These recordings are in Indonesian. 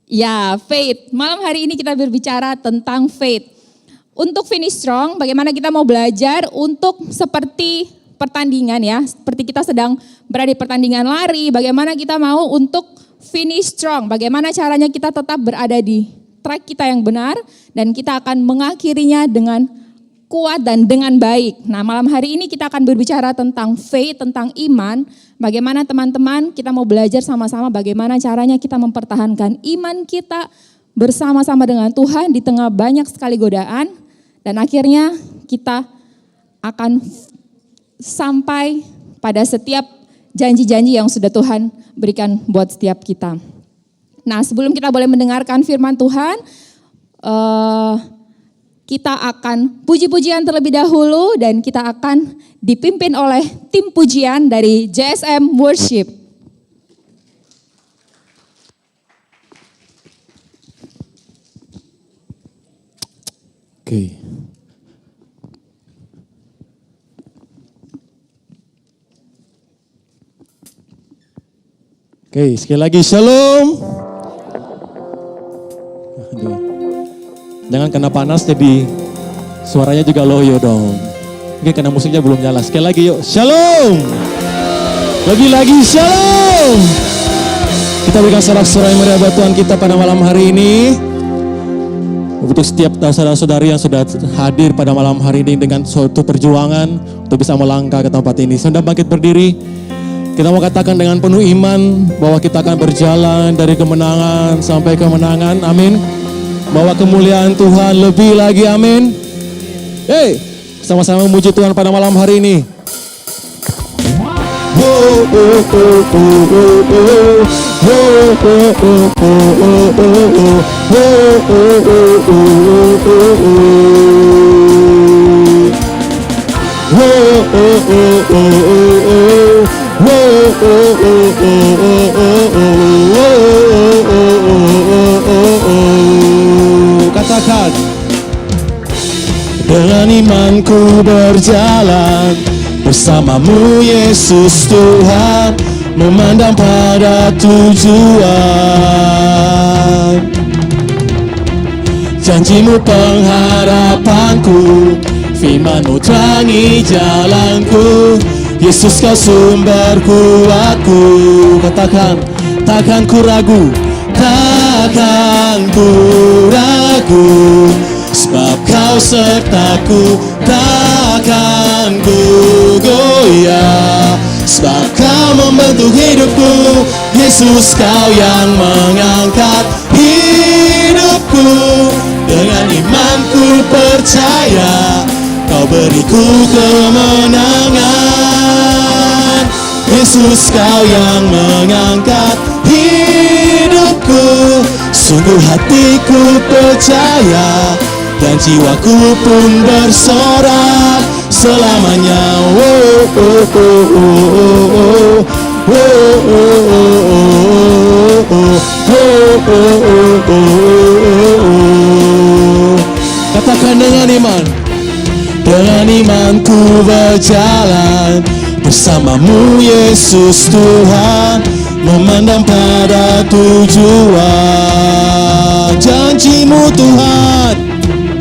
Ya, faith. Malam hari ini kita berbicara tentang faith. Untuk finish strong, bagaimana kita mau belajar untuk seperti pertandingan ya. Seperti kita sedang berada di pertandingan lari, bagaimana kita mau untuk finish strong. Bagaimana caranya kita tetap berada di track kita yang benar dan kita akan mengakhirinya dengan kuat dan dengan baik. Nah, malam hari ini kita akan berbicara tentang faith, tentang iman. Bagaimana teman-teman kita mau belajar sama-sama bagaimana caranya kita mempertahankan iman kita bersama-sama dengan Tuhan di tengah banyak sekali godaan. Dan akhirnya kita akan sampai pada setiap janji-janji yang sudah Tuhan berikan buat setiap kita. Nah, sebelum kita boleh mendengarkan firman Tuhan, kita akan puji-pujian terlebih dahulu dan kita akan dipimpin oleh tim pujian dari JSM Worship. Oke. Oke, sekali lagi shalom. Aduh. Jangan kena panas jadi suaranya juga loyo dong. Mungkin karena musiknya belum nyala. Sekali lagi yuk, shalom. Lebih lagi shalom. Kita berikan sorak-sorai meriah buat Tuhan kita pada malam hari ini. Untuk setiap saudara-saudari yang sudah hadir pada malam hari ini dengan suatu perjuangan untuk bisa melangkah ke tempat ini. Sudah bangkit berdiri. Kita mau katakan dengan penuh iman bahwa kita akan berjalan dari kemenangan sampai kemenangan. Amin. Bahwa kemuliaan Tuhan lebih lagi, amin. Hey, sama-sama memuji Tuhan pada malam hari ini. Katakan, dengan imanku berjalan bersamamu Yesus Tuhan, memandang pada tujuan. Janjimu pengharapanku, firman-Mu terangi jalanku. Yesus kau sumber kuatku. Katakan, takkan ku ragu, takkan ku ragu, sebab kau sertaku. Takkan ku goyah, sebab kau membentuk hidupku. Yesus kau yang mengangkat hidupku. Dengan imanku percaya, kau beriku kemenangan. Yesus kau yang mengangkat hidupku. Sungguh hatiku percaya dan jiwaku pun bersorak selamanya. Katakan dengan iman. Dengan imanku berjalan bersamamu Yesus Tuhan, memandang pada tujuan. Janjimu Tuhan,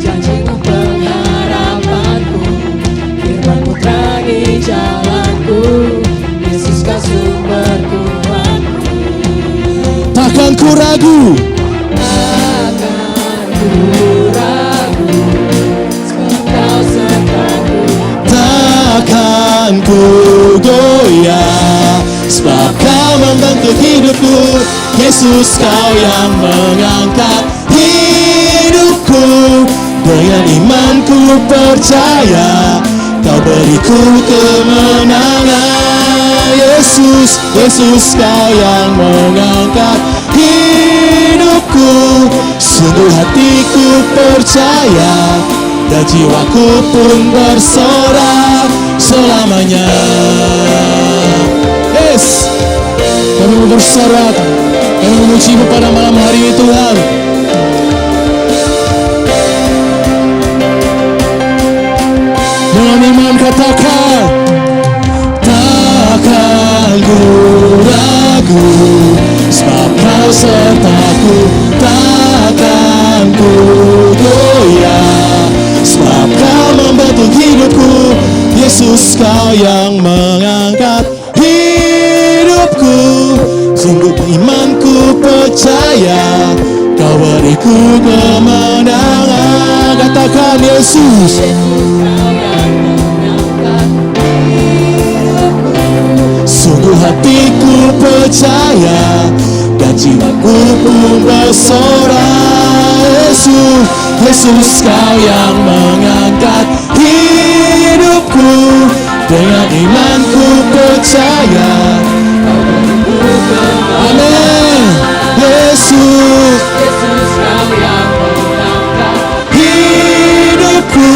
janjimu pengharapanku, firman-Mu terangi jalanku. Yesus kau sumber kuatku. takkan ku ragu, Takkan ku ragu, sebab kau sertaku. takkan ku goyah, sebab kau membentuk hidupku. Yesus kau yang mengangkat hidupku. Dengan imanku percaya, kau beriku kemenangan. Yesus, Yesus kau yang mengangkat hidupku. Sungguh hatiku percaya dan jiwaku pun bersorak selamanya. Yes, kami mau bersorak, kami memuji-Mu pada malam hari ini Tuhan. Dengan iman katakan, takkan ku ragu, sebab kau sertaku. Yesus, Kau yang mengangkat hidupku. Sungguh imanku percaya, Kau beriku kemenangan. Katakan Yesus, sungguh hatiku percaya, dan jiwaku pun bersorak. Yesus, Yesus, Kau yang mengangkat hidupku. Dengan imanku percaya. Amin. Yesus, hidupku.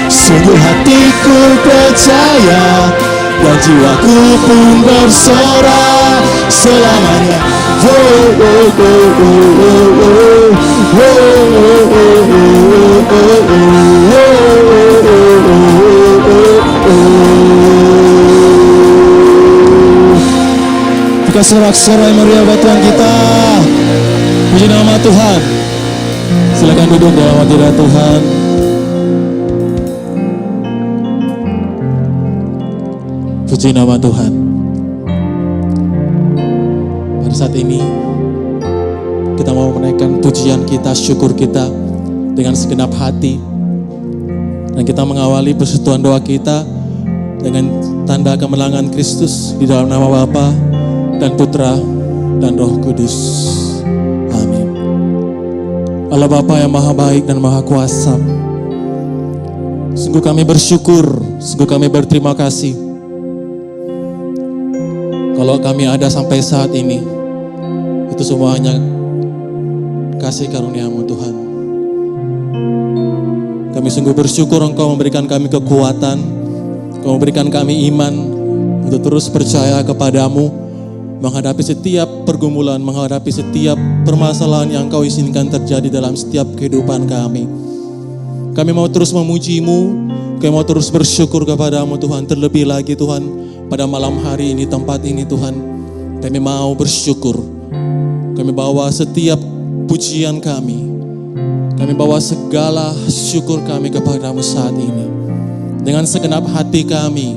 Sungguh hatiku percaya, dan jiwaku pun bersorak selamanya. Oh, oh, oh, oh, oh, oh. Oh, oh, oh, oh, oh, oh. Kita sorak-sorai meriah buat Tuhan kita. Puji nama Tuhan. Silakan duduk dalam hadirat Tuhan. Puji nama Tuhan. Pada saat ini kita mau menaikkan pujian kita, syukur kita dengan segenap hati. Dan kita mengawali persekutuan doa kita dengan tanda kemenangan Kristus di dalam nama Bapa dan Putra dan Roh Kudus. Amin. Allah Bapa yang maha baik dan maha kuasa, sungguh kami bersyukur, sungguh kami berterima kasih. Kalau kami ada sampai saat ini, itu semua hanya kasih karunia-Mu Tuhan. Kami sungguh bersyukur Engkau memberikan kami kekuatan, Engkau memberikan kami iman untuk terus percaya kepadamu, menghadapi setiap pergumulan, menghadapi setiap permasalahan yang Engkau izinkan terjadi dalam setiap kehidupan kami. Kami mau terus memuji-Mu, kami mau terus bersyukur kepadamu Tuhan. Terlebih lagi Tuhan, pada malam hari ini, tempat ini Tuhan, kami mau bersyukur. Kami bawa setiap pujian kami bawa segala syukur kami kepadamu saat ini. Dengan segenap hati kami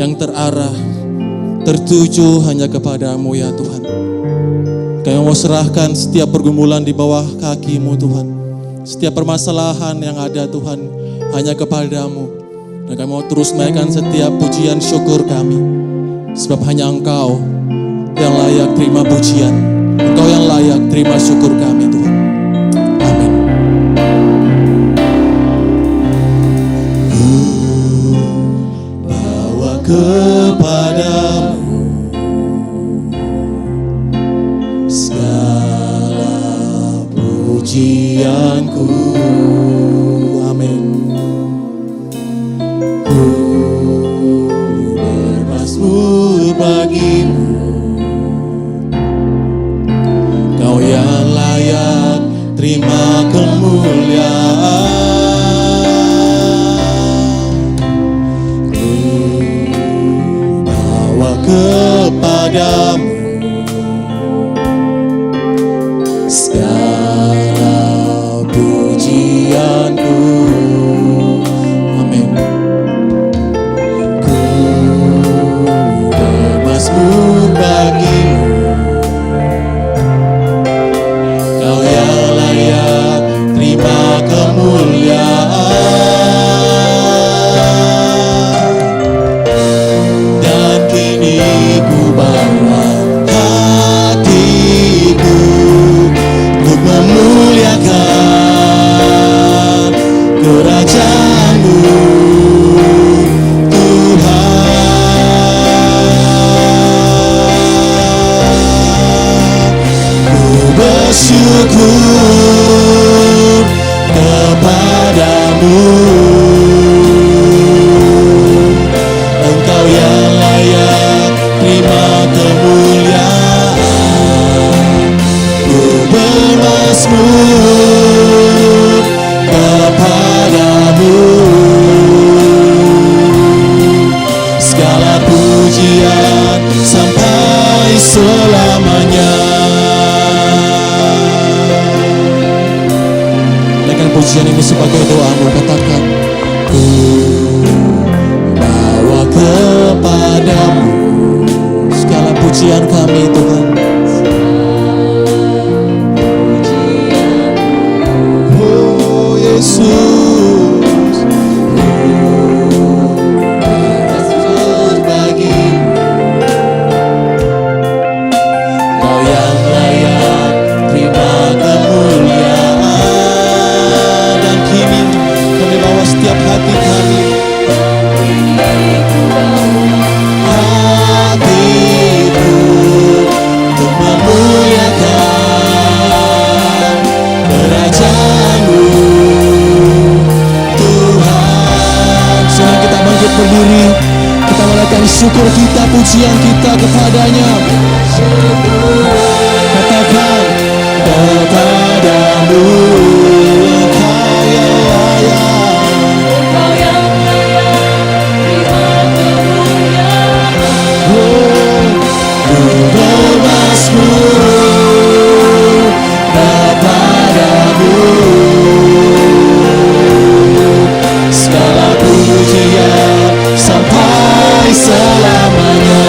yang terarah, tertuju hanya kepadamu ya Tuhan. Kami mau serahkan setiap pergumulan di bawah kaki-Mu Tuhan. Setiap permasalahan yang ada Tuhan hanya kepadamu. Dan kami mau terus menaikkan setiap pujian syukur kami. Sebab hanya Engkau yang layak terima pujian. Engkau yang layak terima syukur kami Tuhan. Amin. Bawa kepadamu segala pujianku. Amin. Ku bermazmur bagimu, Kau yang layak terima kemuliaan. Ku bawa kepadamu segala pujianku. Amin. Ku bermazmur bagimu, Kau yang layak terima kemuliaan. Dan kini ku bawa hatiku untuk memuliakan kerajaan-Mu Tuhan. Ku bersyukur kepadamu, Engkau yang layak terima kemuliaan. Ku bermazmur kepadamu, segala pujian sampai selamanya. Naikkan pujian ini sebagai doamu, katakan ku bawa kepadamu. Segala pujian kami Tuhan. Oh Yesus, berbagi Kau yang layak terima kemuliaan. Dan kini kami bawa setiap hati kami, hatiku untuk memuliakan kerajaan-Mu Tuhan. Sekarang kita bangkit berdiri, kita menaikkan syukur kita, pujian kita kepadanya. Katakan kepadamu Engkau yang layak. Engkau yang layak terima kemuliaan. Ku bermasmur kepadamu, segala pujian sampai selamanya.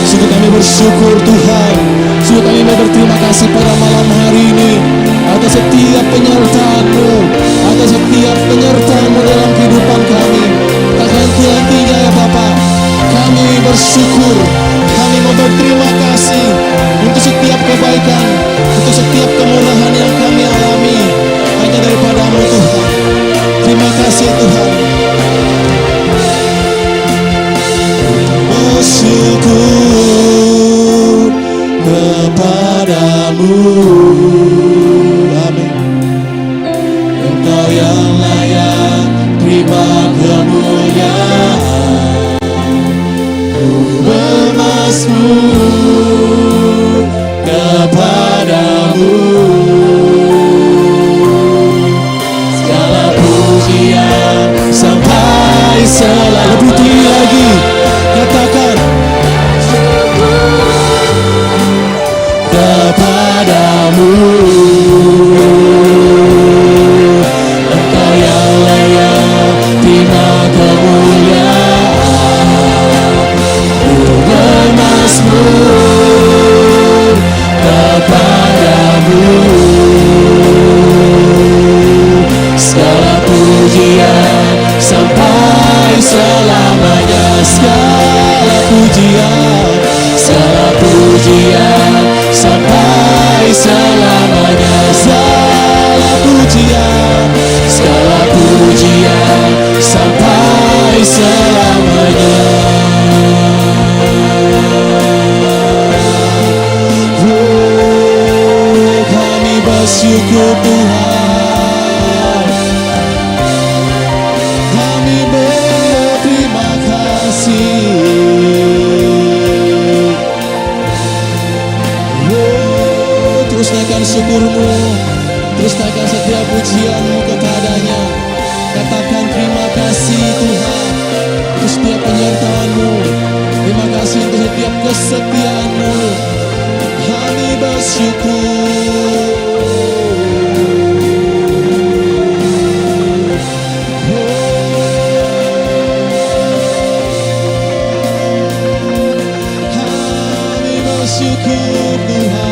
Sungguh kami bersyukur Tuhan, sungguh kami berterima kasih pada malam hari ini atas setiap penyertaan-Mu, atas setiap penyertaan-Mu dalam kehidupan kami. Tak henti-hentinya ya Bapa, kami bersyukur, kami mau berterima kasih untuk setiap kebaikan, untuk setiap kemurahan yang kami alami hanya daripada-Mu Tuhan. Terima kasih Tuhan. Bersyukur kepadamu, amin. Engkau yang layak terima kemuliaan. Ku bermasmur kepadamu, segala pujian sampai selalu. Lebih tinggi lagi, katakan kepadamu, Engkau yang layak terima kemuliaan. Ku bermasmur kepadamu, segala pujian sampai selamanya. Segala pujian, segala pujian sampai selamanya. Segala pujian, segala pujian sampai selamanya. Oh, kami bersyukur Tuhan, kami berterima kasih. Terus naikkan syukur-Mu, terus naikkan setiap pujian-Mu kepadanya. Katakan terima kasih Tuhan untuk setiap penyertaan-Mu, terima kasih untuk setiap kesetiaan-Mu. Kami bersyukur. Kami bersyukur Tuhan.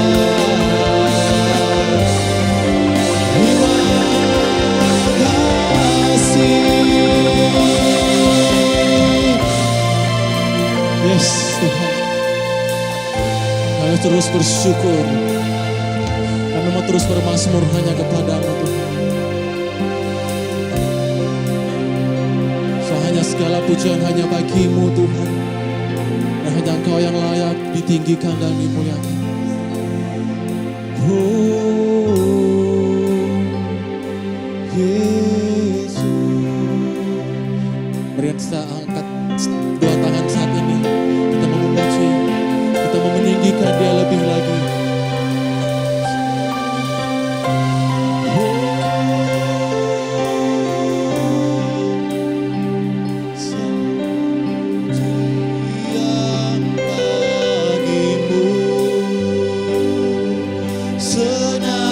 Yes Tuhan, kami terus bersyukur, kami mau terus bermasmur hanya kepada-Mu Tuhan. Hanya segala pujian hanya bagi-Mu Tuhan, dan hanya Engkau yang layak ditinggikan dan dimuliakan. Oh Yesus, mari kita angkat dua tangan saat ini, kita mau memuji, kita mau meninggikan Dia lebih lagi. Bagimu senang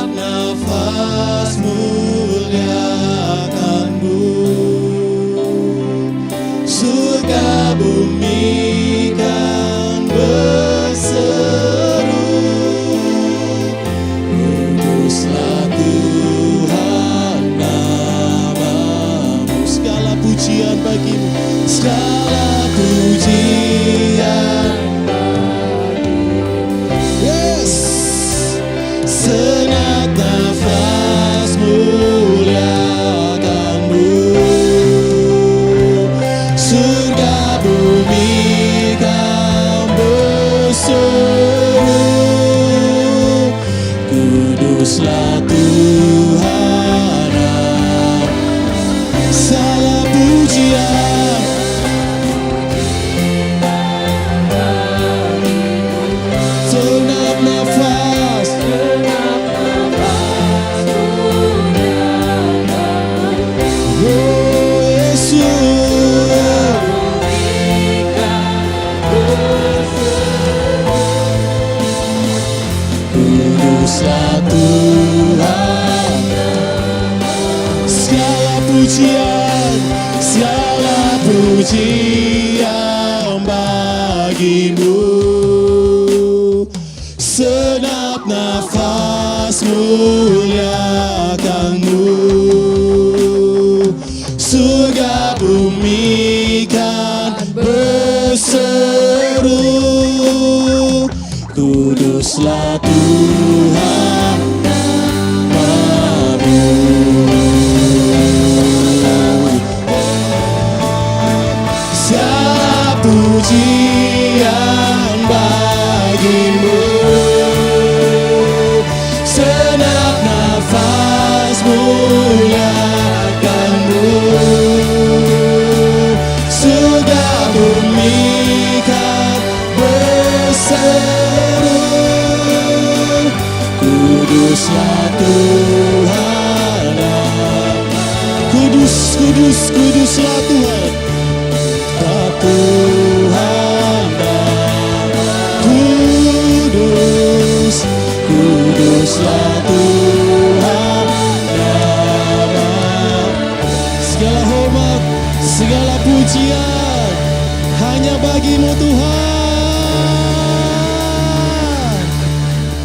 pujian, segala pujian bagimu. Senap nafas muliakanmu, surga bumi kan berseru, kuduslah Tuhan namamu. Segala pujian bagimu, senap nafas muliakanmu, surga bumi kan berseru, kuduslah Tuhan. Kudus, kudus, kuduslah Tuhan. Tuhan kudus, kuduslah Tuhan nama. Segala hormat, segala pujian hanya bagimu Tuhan.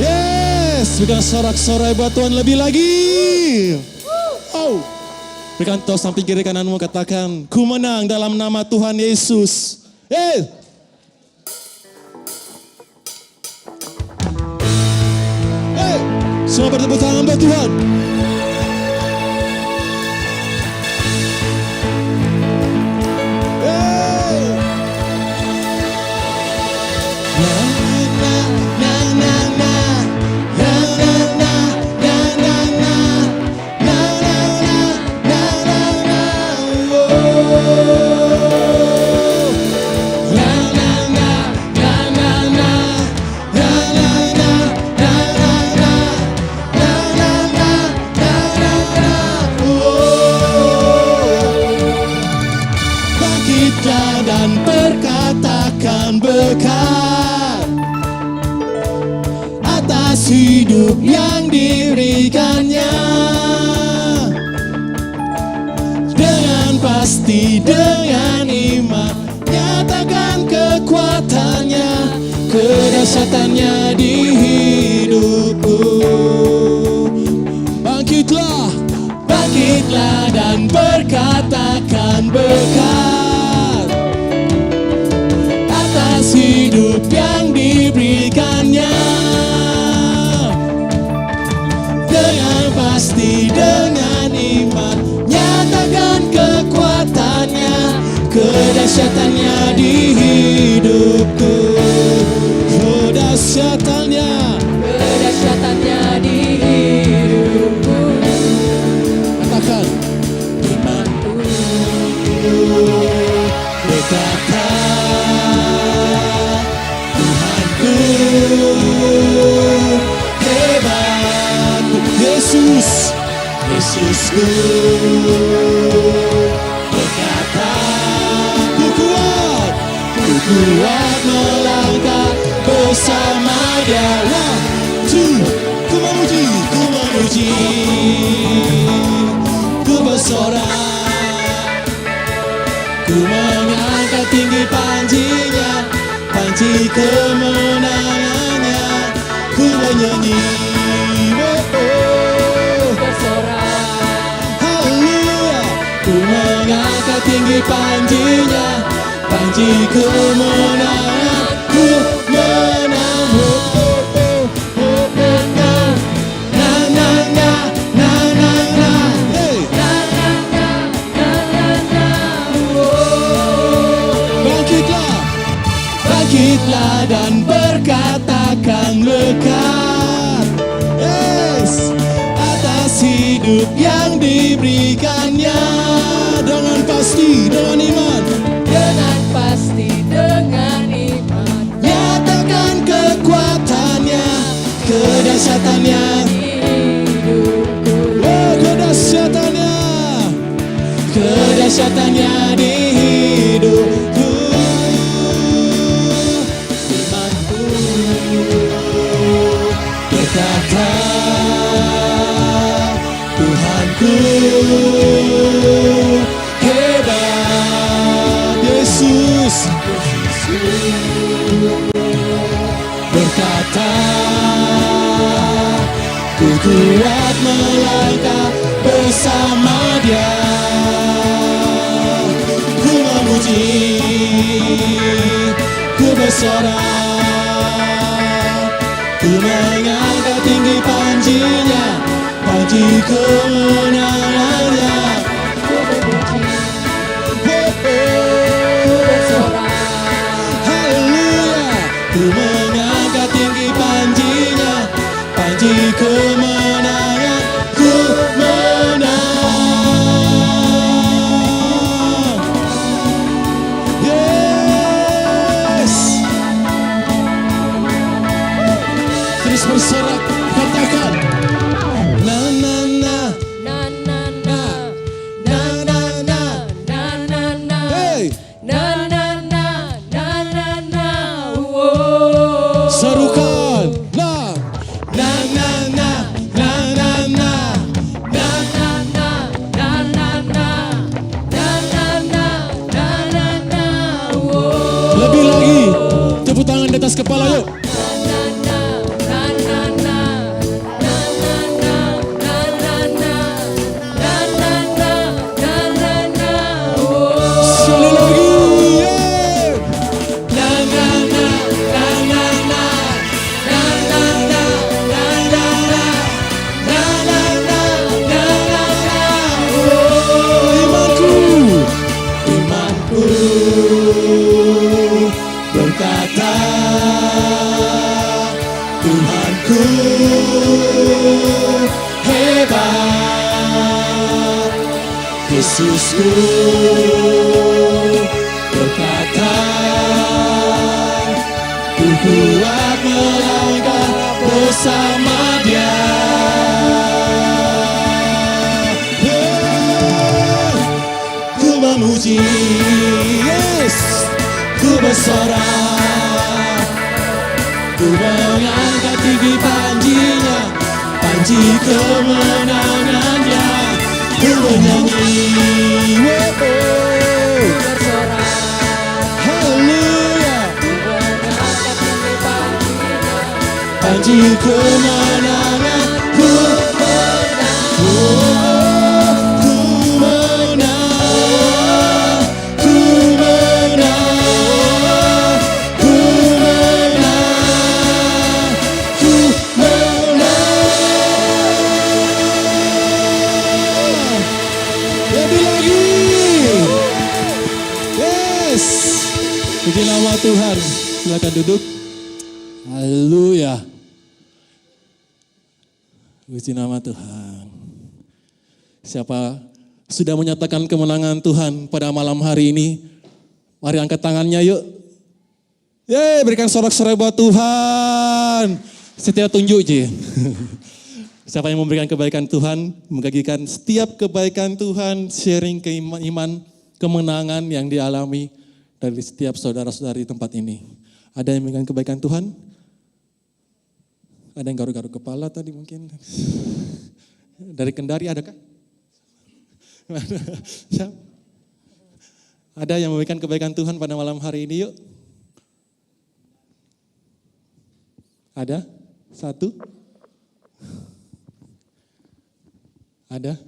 Yes, berikan sorak-sorai buat Tuhan lebih lagi. Oh. Berikan tos samping kiri kananmu, katakan, ku menang dalam nama Tuhan Yesus. Hey! Hey! Semua bertepuk tangan buat Tuhan. Hey! Na, na, na, na, na. Na, na, na, na, na, na. Na, na, na, na, na, na. Oh. Na, na, na, na, na, na. Na, na, na, na, na, na. Na, na, na, na, na, na. Oh. Bangkitlah dan perkatakan berkat atas hidup yang diberikannya. Dengan pasti, dengan iman, nyatakan kekuatannya, kedahsyatannya di hidupku. Bangkitlah, bangkitlah dan berkatakan berkat atas hidup yang diberikannya. Dengan pasti, dengan iman, nyatakan kekuatannya, kedahsyatannya di hidupku. Kedahsyatannya, kedahsyatannya di hidupku. katakan, imanku berkata, Tuhanku hebat. Yesus, Yesusku berkata, ku kuat melangkah bersama Dia. One, two, ku memuji, ku bersorak, ku mengangkat tinggi panjinya, panji kemenangannya, ku menyanyi. Ku mengangkat tinggi panjinya, panji kemenangan, ku menang. Na na na na na na. Hey. Bangkitlah, bangkitlah dan berkatakan lekat. Yes, atas hidup yang diberikannya. Dengan pasti, dengan iman, Dengan pasti, dengan iman, nyatakan kekuatannya, kedahsyatannya, oh kedahsyatannya, kedahsyatannya di hidupku. Imanku berkata, Tuhanku berkata, ku kuat melangkah bersama Dia. Ku memuji, ku bersorak, ku mengangkat tinggi panjinya, panji kemenangannya. Ku memuji, ku bersorak. Haleluya, ku mengangkat tinggi panjinya, panji kemenangan, ku menang. Yes. Terus bersorak, katakan. Na na na, Na na na, na na na, na na na. hey. Na na na, na na na. Wow. Serukan. Na na na na, na na na. Na na na, na na na. Na na na, na na na. Wow. Lebih lagi, tepuk tangan di atas kepala yuk. Sekali lagi. Yeah. Na na na, na na na. Na na na, na na na. Na na na, na na na. Oh, imanku, imanku berkata, Tuhanku hebat. Yesusku berkata, ku kuat melangkah bersama Dia. Ku memuji, yes, ku bersorak, ku mengangkat tinggi panjinya, panji kemenangannya. Ku menyanyi, oh, haleluya, panji kemenangan, ku menang, ku menang, ku menang, ku menang, ku menang. Lebih lagi. Yes. Puji nama Tuhan. Silakan duduk. Haleluya. Puji nama Tuhan. Siapa sudah menyatakan kemenangan Tuhan pada malam hari ini? Mari angkat tangannya yuk. Yeay, berikan sorak-sorai buat Tuhan. Setia tunjuk je. Siapa yang memberikan kebaikan Tuhan, membagikan setiap kebaikan Tuhan, sharing iman, kemenangan yang dialami dari setiap saudara-saudari di tempat ini. Ada yang memberikan kebaikan Tuhan? Ada yang garuk-garuk kepala tadi mungkin. Dari Kendari adakah? Siapa? Ada yang memberikan kebaikan Tuhan pada malam hari ini yuk? Ada? Satu? Ada?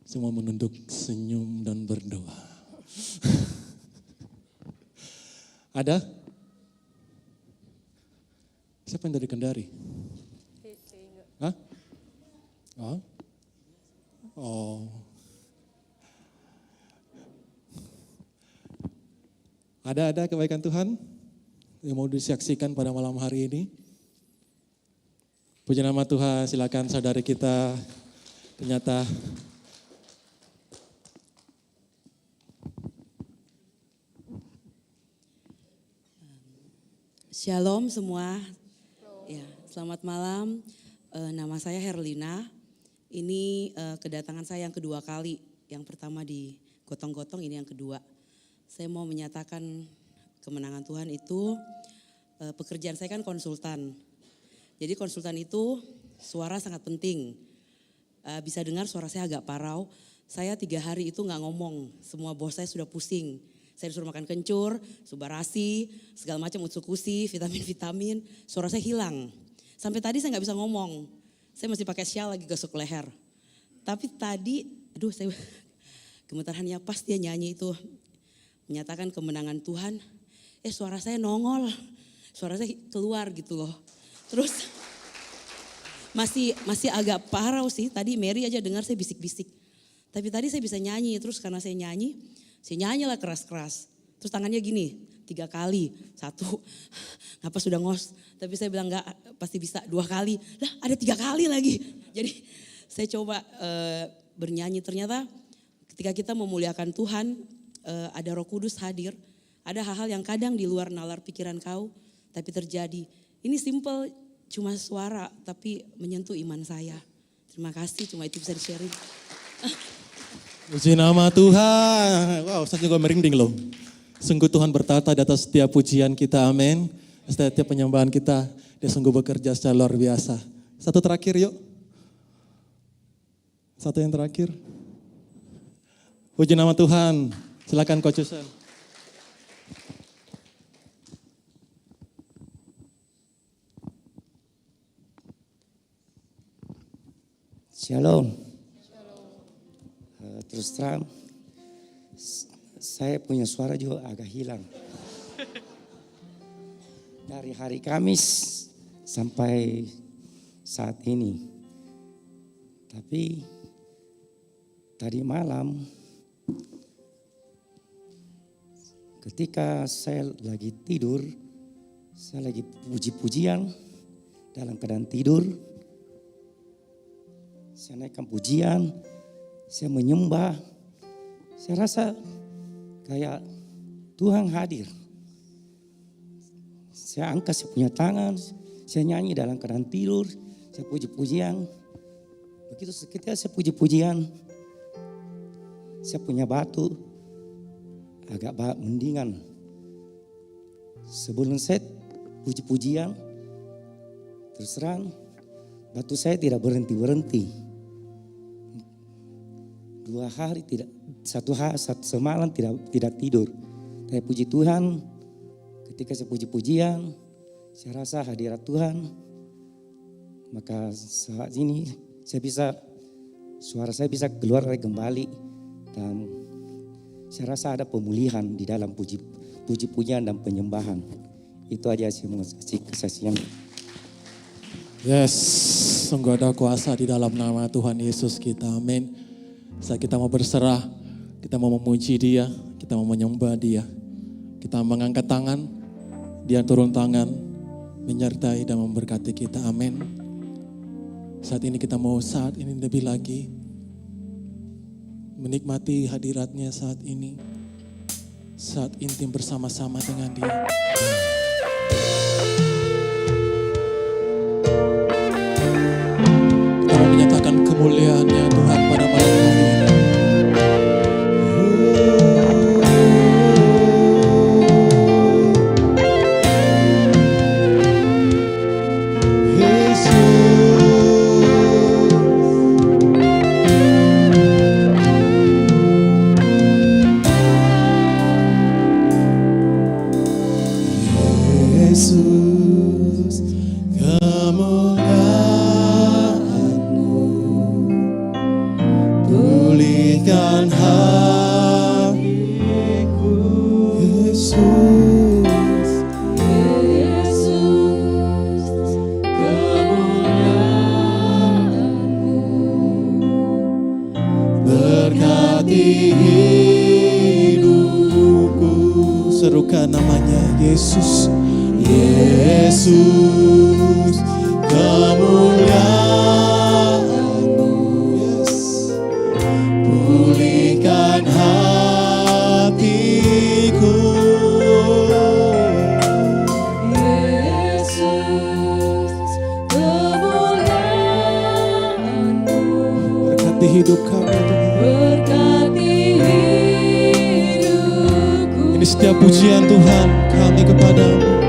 Semua menunduk, senyum dan berdoa. Ada? Siapa yang dari Kendari? Hah? Oh. Oh. Ada kebaikan Tuhan yang mau disaksikan pada malam hari ini? Puji nama Tuhan, silakan saudari kita ternyata Shalom semua. Ya, selamat malam. Nama saya Herlina. Ini kedatangan saya yang kedua kali. Yang pertama di Gotong-Gotong, ini yang kedua. Saya mau menyatakan kemenangan Tuhan itu, pekerjaan saya kan konsultan. Jadi konsultan itu suara sangat penting. Bisa dengar suara saya agak parau. Saya 3 hari itu gak ngomong, semua bos saya sudah pusing. Saya disuruh makan kencur, subarasi, segala macam utsukusi, vitamin-vitamin. Suara saya hilang. Sampai tadi saya nggak bisa ngomong. Saya masih pakai syal lagi gesuk leher. Tapi tadi, aduh saya gemetarannya pas dia nyanyi itu. Menyatakan kemenangan Tuhan. Suara saya nongol. Suara saya keluar gitu loh. Terus masih agak parau sih. Tadi Mary aja dengar saya bisik-bisik. Tapi tadi saya bisa nyanyi. Terus karena saya nyanyilah keras-keras. Terus tangannya gini, 3 kali. 1, napas sudah ngos. Tapi saya bilang enggak, pasti bisa 2 kali. Lah ada 3 kali lagi. Jadi saya coba bernyanyi. Ternyata ketika kita memuliakan Tuhan, ada Roh Kudus hadir. Ada hal-hal yang kadang di luar nalar pikiran kau, tapi terjadi. Ini simple, cuma suara, tapi menyentuh iman saya. Terima kasih, cuma itu bisa di-sharing. Puji nama Tuhan. Wow, saya juga merinding loh. Sungguh Tuhan bertata di atas setiap pujian kita, amin. Setiap penyembahan kita, dia sungguh bekerja secara luar biasa. Satu terakhir yuk. Satu yang terakhir. Puji nama Tuhan. Silakan Coach Susan. Shalom. Terus terang, saya punya suara juga agak hilang. Dari hari Kamis sampai saat ini. Tapi tadi malam ketika saya lagi tidur, saya lagi puji-pujian dalam keadaan tidur. Saya naikkan pujian, saya menyembah. Saya rasa kayak Tuhan hadir. Saya angkat saya punya tangan, saya nyanyi dalam keadaan tidur, saya puji-pujian. Begitu seketika saya puji-pujian, saya punya batu agak mendingan. Sebelum saya puji-pujian, terus terang batu saya tidak berhenti-berhenti. 2 hari tidak, satu semalam tidak tidur. Tapi puji Tuhan, ketika saya puji-pujian, saya rasa hadirat Tuhan. Maka saat ini suara saya bisa keluar lagi kembali. Dan saya rasa ada pemulihan di dalam puji-pujian dan penyembahan. Itu aja sih mau kasih kesaksian. Yes, sungguh ada kuasa di dalam nama Tuhan Yesus kita, amin. Saat kita mau berserah, kita mau memuji Dia, kita mau menyembah Dia. Kita mengangkat tangan, Dia turun tangan, menyertai dan memberkati kita, amin. Saat ini lebih lagi menikmati hadiratnya saat ini. Saat intim bersama-sama dengan Dia. Kita menyatakan kemuliaan-Nya Tuhan pada malam hari ini. Yesus, kemuliaan-Mu pulihkan hatiku. Yesus, kemuliaan-Mu berkati hidupku. Serukan namanya Yesus. Yesus, kemuliaan-Mu, yes, pulihkan hatiku. Yesus, kemuliaan-Mu berkati hidup kami, berkati hidupku. Ini setiap pujian Tuhan kami kepadamu.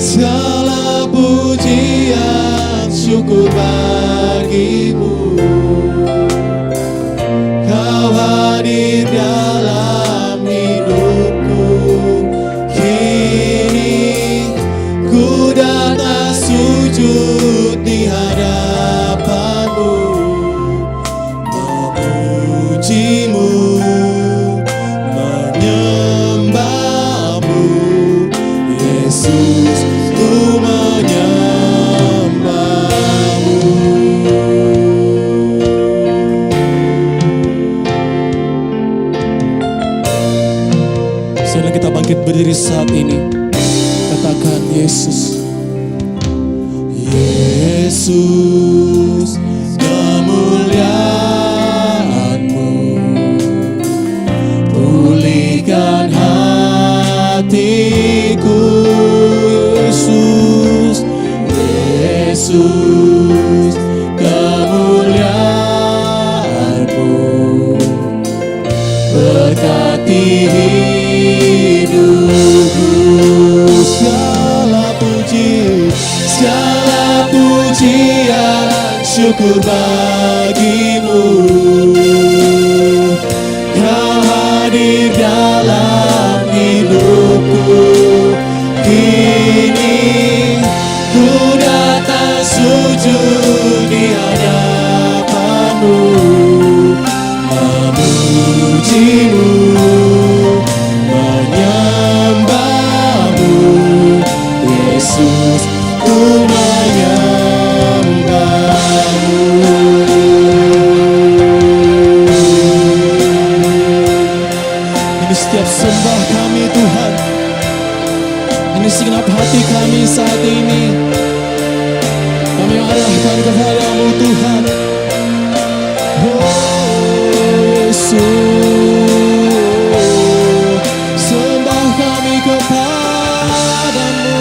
Segala pujian syukur bagimu. Kau hadir dalam hidupku. sujud di hadapan-Mu, memuji-Mu, menyembah-Mu, Yesus, ku menyembah-Mu. Saudara, kita bangkit berdiri saat ini, katakan Yesus. Yesus, kemuliaan-Mu pulihkan hatiku. Yesus, Yesus, kemuliaan-Mu berkati hidupku. Segala pujian, syukur bagi-Mu. Kau hadir dalam hidupku. Kini ku datang sujud di hadapan-Mu, memuji-Mu, menyembah-Mu, Yesus, ku menyembah-Mu. Ini setiap sembah kami Tuhan, ini segenap hati kami saat ini, kami arahkan kepada-Mu Tuhan. Oh Yesus, sembah kami kepada-Mu.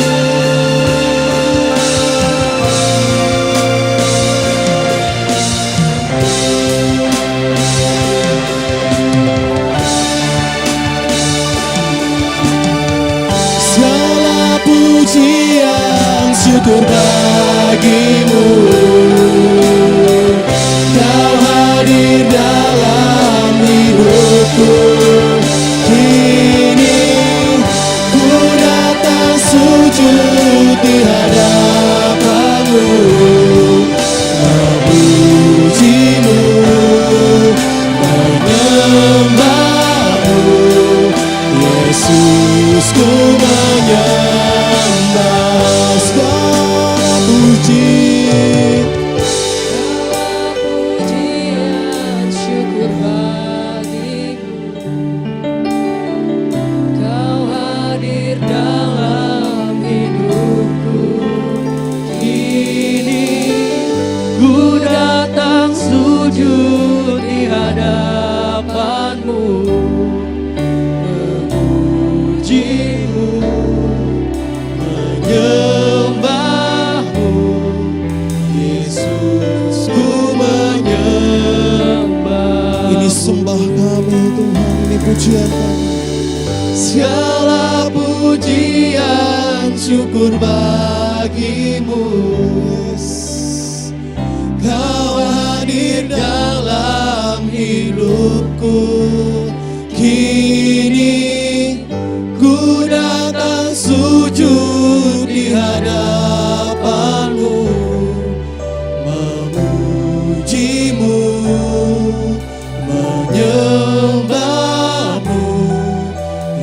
Segala pujian, syukur bagi-Mu. Kau hadir dalam hidupku. Kini ku datang sujud di hadapan-Mu, memuji-Mu, menyembah-Mu, Yesus, ku menyembah. Segala puji, pujian, syukur bagi-Mu. Kau hadir dalam hidupku. Kini ku datang sujud di hadapan-Mu, memuji-Mu, menyembah-Mu, Yesus, ku menyembah. ini sembah kami Tuhan, ini pujian kami. Segala pujian, syukur bagi-Mu, Yesus. Kau hadir dalam hidupku. Kini ku datang sujud di hadapan-Mu, memuji-Mu, menyembah-Mu,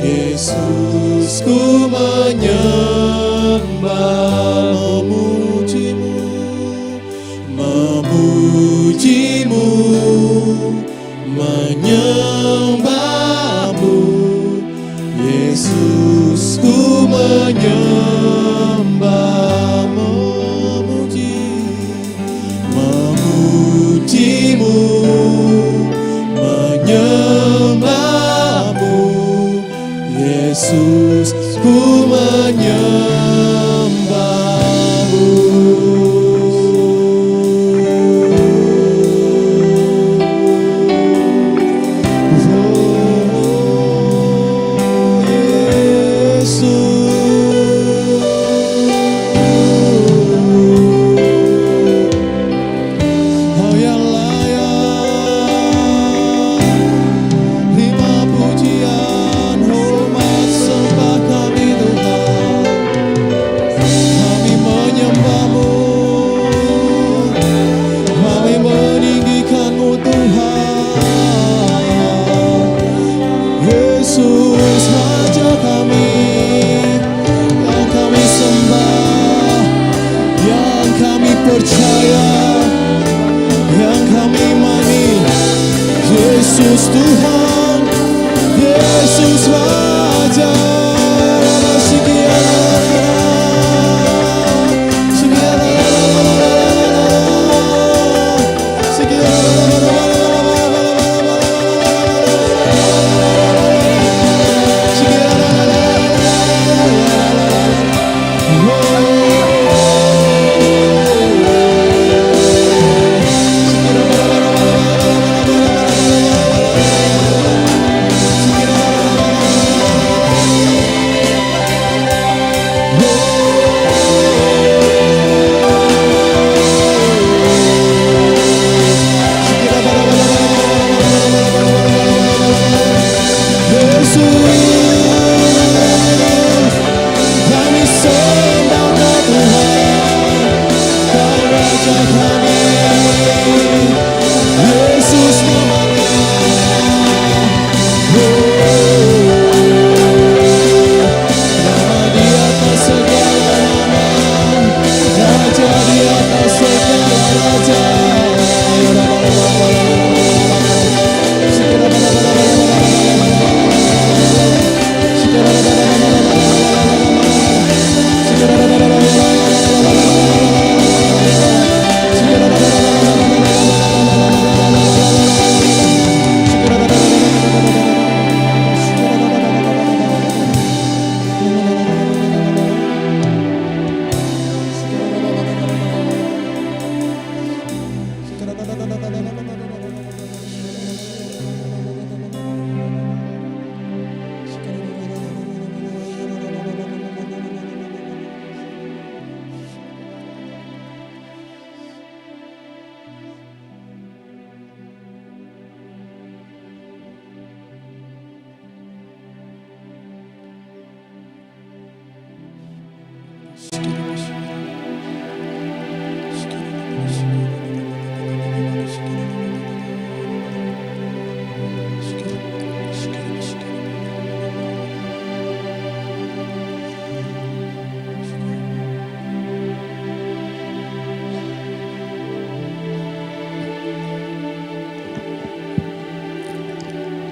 Yesus, ku menyembah. Memuji-Mu, memuji-Mu, menyembah-Mu, Yesus, ku menyembah. percaya, yang kami imani, Yesus Tuhan, Yesus Raja.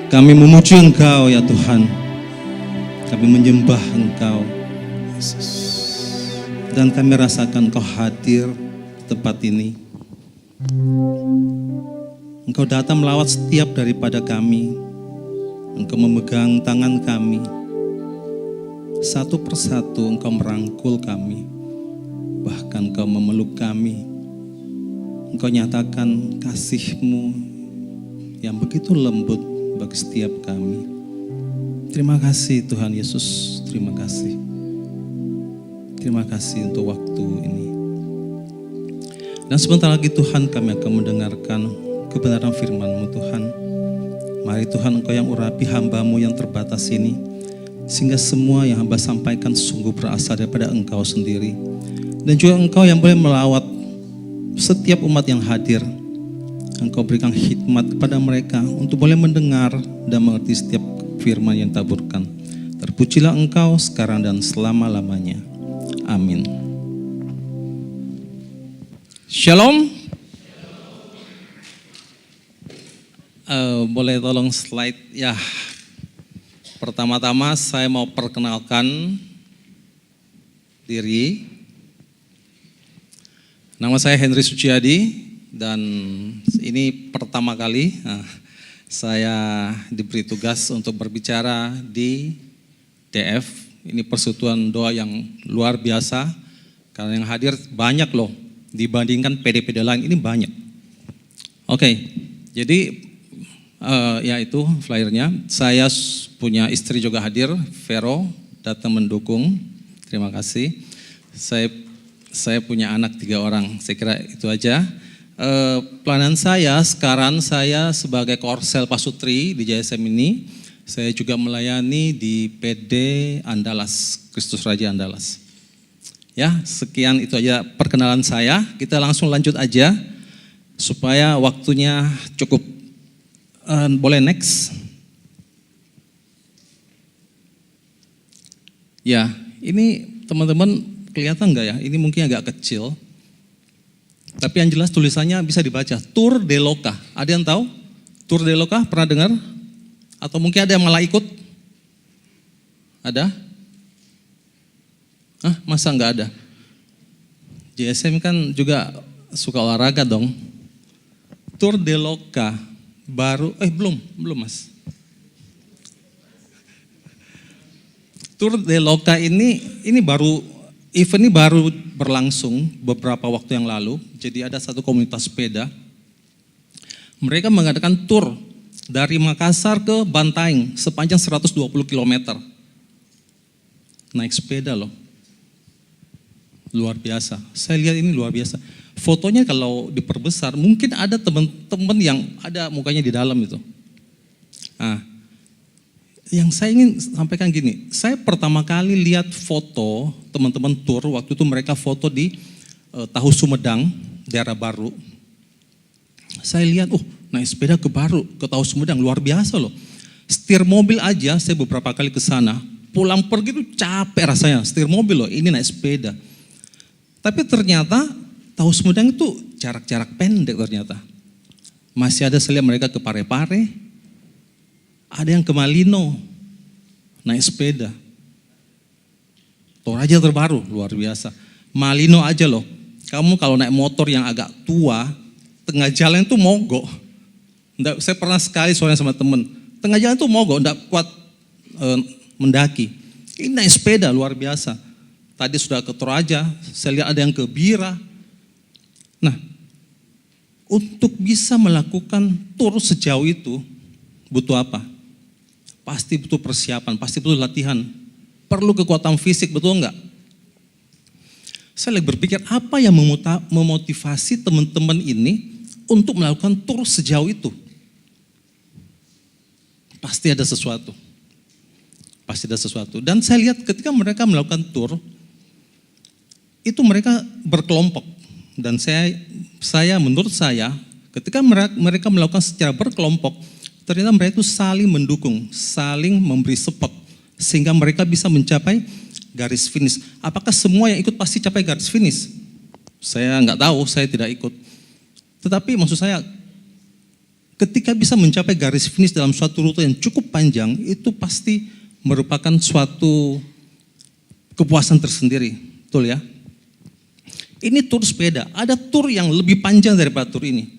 Kami memuji Engkau ya Tuhan. Kami menyembah Engkau, Yesus. Dan kami rasakan Engkau hadir di tempat ini. Engkau datang melawat setiap daripada kami. Engkau memegang tangan kami. Satu persatu Engkau merangkul kami. Bahkan Engkau memeluk kami. Engkau nyatakan kasih-Mu yang begitu lembut bagi setiap kami. Terima kasih Tuhan Yesus, terima kasih. Terima kasih untuk waktu ini. Dan sebentar lagi Tuhan kami akan mendengarkan kebenaran firman-Mu Tuhan. Mari Tuhan Engkau yang urapi hamba-Mu yang terbatas ini, sehingga semua yang hamba sampaikan sungguh berasal daripada Engkau sendiri. Dan juga Engkau yang boleh melawat setiap umat yang hadir. Engkau berikan hikmat kepada mereka untuk boleh mendengar dan mengerti setiap firman yang taburkan. Terpujilah Engkau sekarang dan selama-lamanya. Amin. Shalom. Boleh tolong slide ya. Pertama-tama saya mau perkenalkan diri. Nama saya Henry Suciadi. Dan ini pertama kali saya diberi tugas untuk berbicara di DF. Ini persekutuan doa yang luar biasa karena yang hadir banyak loh dibandingkan PD-PD lain, ini banyak. Oke, jadi ya itu flyernya. Saya punya istri juga hadir, Vero, datang mendukung. Terima kasih. Saya punya anak 3 orang. Saya kira itu aja. Pelayanan saya sekarang saya sebagai Korsel Pasutri di JSM ini, saya juga melayani di PD Andalas, Kristus Raja Andalas. Ya, sekian itu aja perkenalan saya. Kita langsung lanjut aja supaya waktunya cukup. Boleh next? Ya, ini teman-teman kelihatan nggak ya? Ini mungkin agak kecil. Tapi yang jelas tulisannya bisa dibaca, Tour de Loka. Ada yang tahu? Tour de Loka, pernah dengar? Atau mungkin ada yang malah ikut? Ada? Masa nggak ada? JSM kan juga suka olahraga dong. Tour de Loka baru, belum mas. Tour de Loka ini baru, event ini baru berlangsung beberapa waktu yang lalu. Jadi ada satu komunitas sepeda. Mereka mengadakan tour dari Makassar ke Bantaeng sepanjang 120 km. Naik sepeda loh. Luar biasa. Saya lihat ini luar biasa. Fotonya kalau diperbesar, mungkin ada teman-teman yang ada mukanya di dalam itu. Yang saya ingin sampaikan gini, saya pertama kali lihat foto teman-teman tour, waktu itu mereka foto di Tahu Sumedang, daerah Baru. Saya lihat, naik sepeda ke Baru, ke Tahu Sumedang, luar biasa loh. Setir mobil aja, saya beberapa kali ke sana, pulang pergi tuh capek rasanya, setir mobil loh, ini naik sepeda. Tapi ternyata Tahu Sumedang itu jarak-jarak pendek ternyata. Masih ada saya lihat mereka ke Parepare, ada yang ke Malino, naik sepeda. Toraja terbaru, luar biasa. Malino aja loh, kamu kalau naik motor yang agak tua, tengah jalan itu mogok. Saya pernah sekali soalnya sama temen, tengah jalan itu mogok, enggak kuat mendaki. Ini naik sepeda luar biasa. Tadi sudah ke Toraja, saya lihat ada yang ke Bira. Nah, untuk bisa melakukan tur sejauh itu, butuh apa? Pasti butuh persiapan, pasti butuh latihan. Perlu kekuatan fisik, betul enggak? Saya lagi berpikir apa yang memotivasi teman-teman ini untuk melakukan tur sejauh itu? Pasti ada sesuatu. Pasti ada sesuatu. Dan saya lihat ketika mereka melakukan tur, itu mereka berkelompok. Dan menurut saya, ketika mereka melakukan secara berkelompok, ternyata mereka itu saling mendukung, saling memberi support, sehingga mereka bisa mencapai garis finish. Apakah semua yang ikut pasti capai garis finish? Saya nggak tahu, saya tidak ikut. Tetapi maksud saya, ketika bisa mencapai garis finish dalam suatu rute yang cukup panjang, itu pasti merupakan suatu kepuasan tersendiri, betul ya? Ini tur sepeda, ada tur yang lebih panjang daripada tur ini,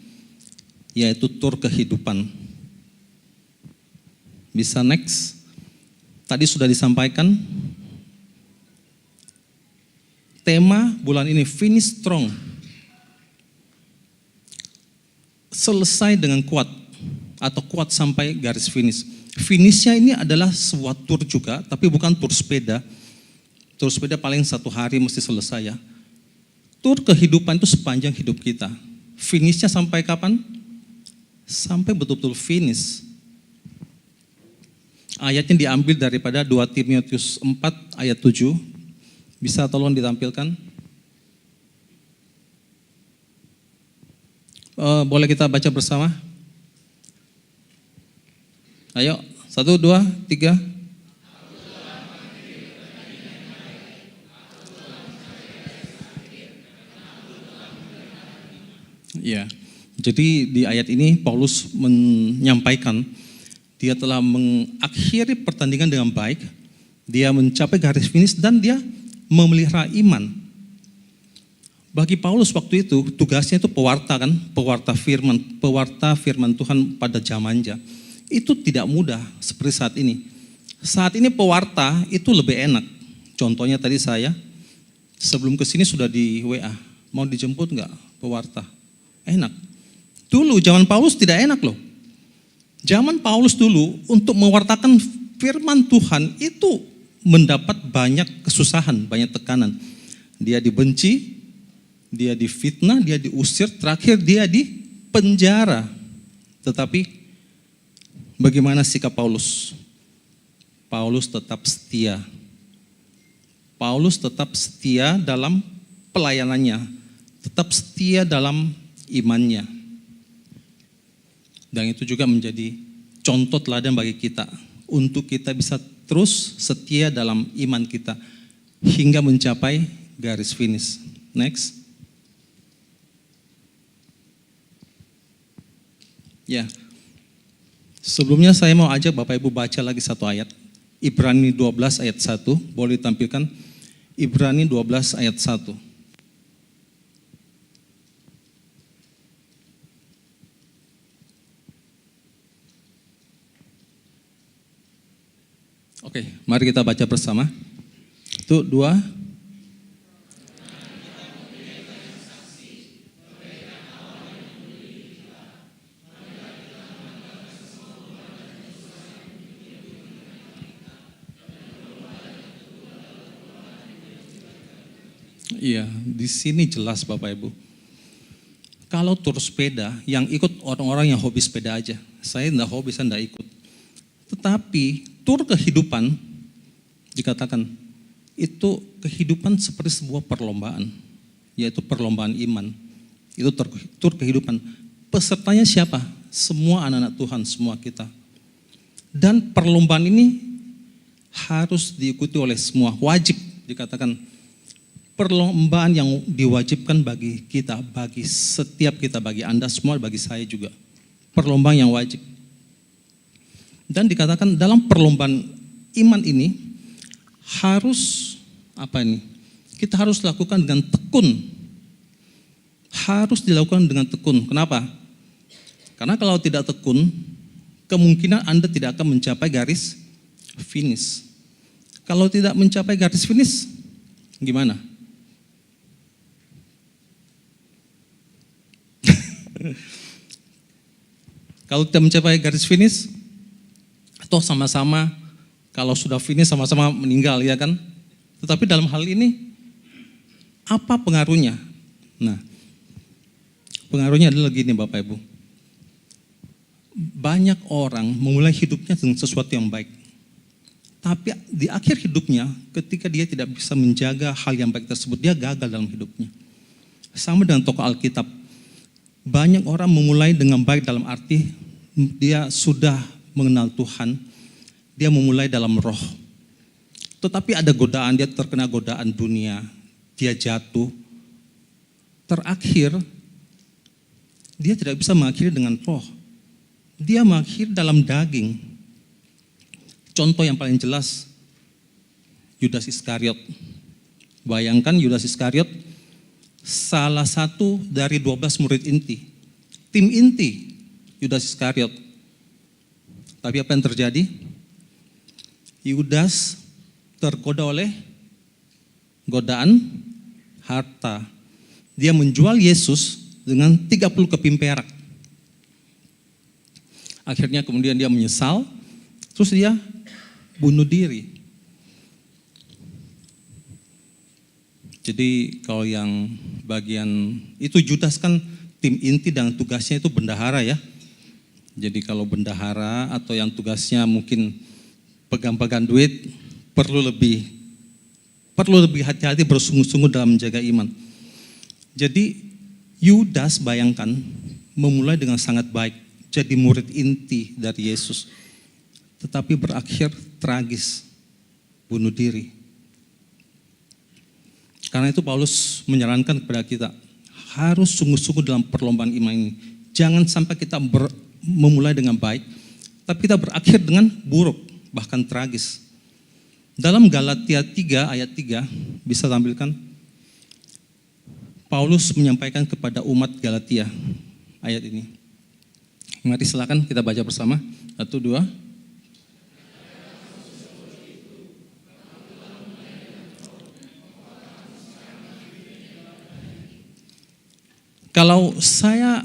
yaitu tur kehidupan. Bisa next. Tadi sudah disampaikan, tema bulan ini finish strong. Selesai dengan kuat, atau kuat sampai garis finish. Finishnya ini adalah sebuah tur juga, tapi bukan tur sepeda. Tur sepeda paling 1 hari mesti selesai ya. Tur kehidupan itu sepanjang hidup kita. Finishnya sampai kapan? Sampai betul-betul finish. Ayatnya diambil daripada 2 Timotius 4 ayat 7. Bisa tolong ditampilkan? Boleh kita baca bersama? Ayo, 1, 2, 3. Ya, jadi di ayat ini Paulus menyampaikan dia telah mengakhiri pertandingan dengan baik, dia mencapai garis finish dan dia memelihara iman. Bagi Paulus waktu itu tugasnya itu pewarta kan, pewarta firman Tuhan pada zamannya. Itu tidak mudah seperti saat ini. Saat ini pewarta itu lebih enak. Contohnya tadi saya sebelum kesini sudah di WA, mau dijemput enggak pewarta? Enak. Dulu zaman Paulus tidak enak loh. Zaman Paulus dulu untuk mewartakan firman Tuhan itu mendapat banyak kesusahan, banyak tekanan. Dia dibenci, dia difitnah, dia diusir, terakhir dia dipenjara. Tetapi bagaimana sikap Paulus? Paulus tetap setia. Paulus tetap setia dalam pelayanannya, tetap setia dalam imannya. Dan itu juga menjadi contoh teladan bagi kita untuk kita bisa terus setia dalam iman kita hingga mencapai garis finish. Next. Ya. Sebelumnya saya mau ajak Bapak Ibu baca lagi satu ayat. Ibrani 12 ayat 1. Boleh ditampilkan? Ibrani 12 ayat 1. Oke, mari kita baca bersama. Itu 2. Iya, di sini jelas Bapak Ibu. Kalau tur sepeda, yang ikut orang-orang yang hobi sepeda aja. Saya enggak hobi, saya enggak ikut. Tetapi tur kehidupan, dikatakan, itu kehidupan seperti sebuah perlombaan. Yaitu perlombaan iman. Itu tur kehidupan. Pesertanya siapa? Semua anak-anak Tuhan, semua kita. Dan perlombaan ini harus diikuti oleh semua, wajib dikatakan. Perlombaan yang diwajibkan bagi kita, bagi setiap kita, bagi Anda semua, bagi saya juga. Perlombaan yang wajib. Dan dikatakan dalam perlombaan iman ini harus apa ini? Kita harus lakukan dengan tekun. Harus dilakukan dengan tekun. Kenapa? Karena kalau tidak tekun, kemungkinan Anda tidak akan mencapai garis finish. Kalau tidak mencapai garis finish, gimana? Kalau tidak mencapai garis finish, atau sama-sama, kalau sudah finish sama-sama meninggal, ya kan? Tetapi dalam hal ini, apa pengaruhnya? Nah, pengaruhnya adalah gini Bapak Ibu. Banyak orang memulai hidupnya dengan sesuatu yang baik. Tapi di akhir hidupnya, ketika dia tidak bisa menjaga hal yang baik tersebut, dia gagal dalam hidupnya. Sama dengan tokoh Alkitab. Banyak orang memulai dengan baik dalam arti dia sudah mengenal Tuhan, dia memulai dalam roh. Tetapi ada godaan, dia terkena godaan dunia, dia jatuh. Terakhir, dia tidak bisa mengakhiri dengan roh. Dia mengakhiri dalam daging. Contoh yang paling jelas, Yudas Iskariot. Bayangkan Yudas Iskariot, salah satu dari 12 murid inti. Tim inti Yudas Iskariot. Tapi apa yang terjadi? Yudas tergoda oleh godaan harta. Dia menjual Yesus dengan 30 keping perak. Akhirnya kemudian dia menyesal, terus dia bunuh diri. Jadi kalau yang bagian itu Judas kan tim inti dan tugasnya itu bendahara ya. Jadi kalau bendahara atau yang tugasnya mungkin pegang-pegang duit perlu lebih hati-hati, bersungguh-sungguh dalam menjaga iman. Jadi Yudas bayangkan memulai dengan sangat baik, jadi murid inti dari Yesus. Tetapi berakhir tragis, bunuh diri. Karena itu Paulus menyarankan kepada kita, harus sungguh-sungguh dalam perlombaan iman ini. Jangan sampai kita memulai dengan baik, tapi kita berakhir dengan buruk, bahkan tragis. Dalam Galatia 3 ayat 3, bisa tampilkan, Paulus menyampaikan kepada umat Galatia ayat ini. Mari silakan kita baca bersama. 1, 2. Kalau saya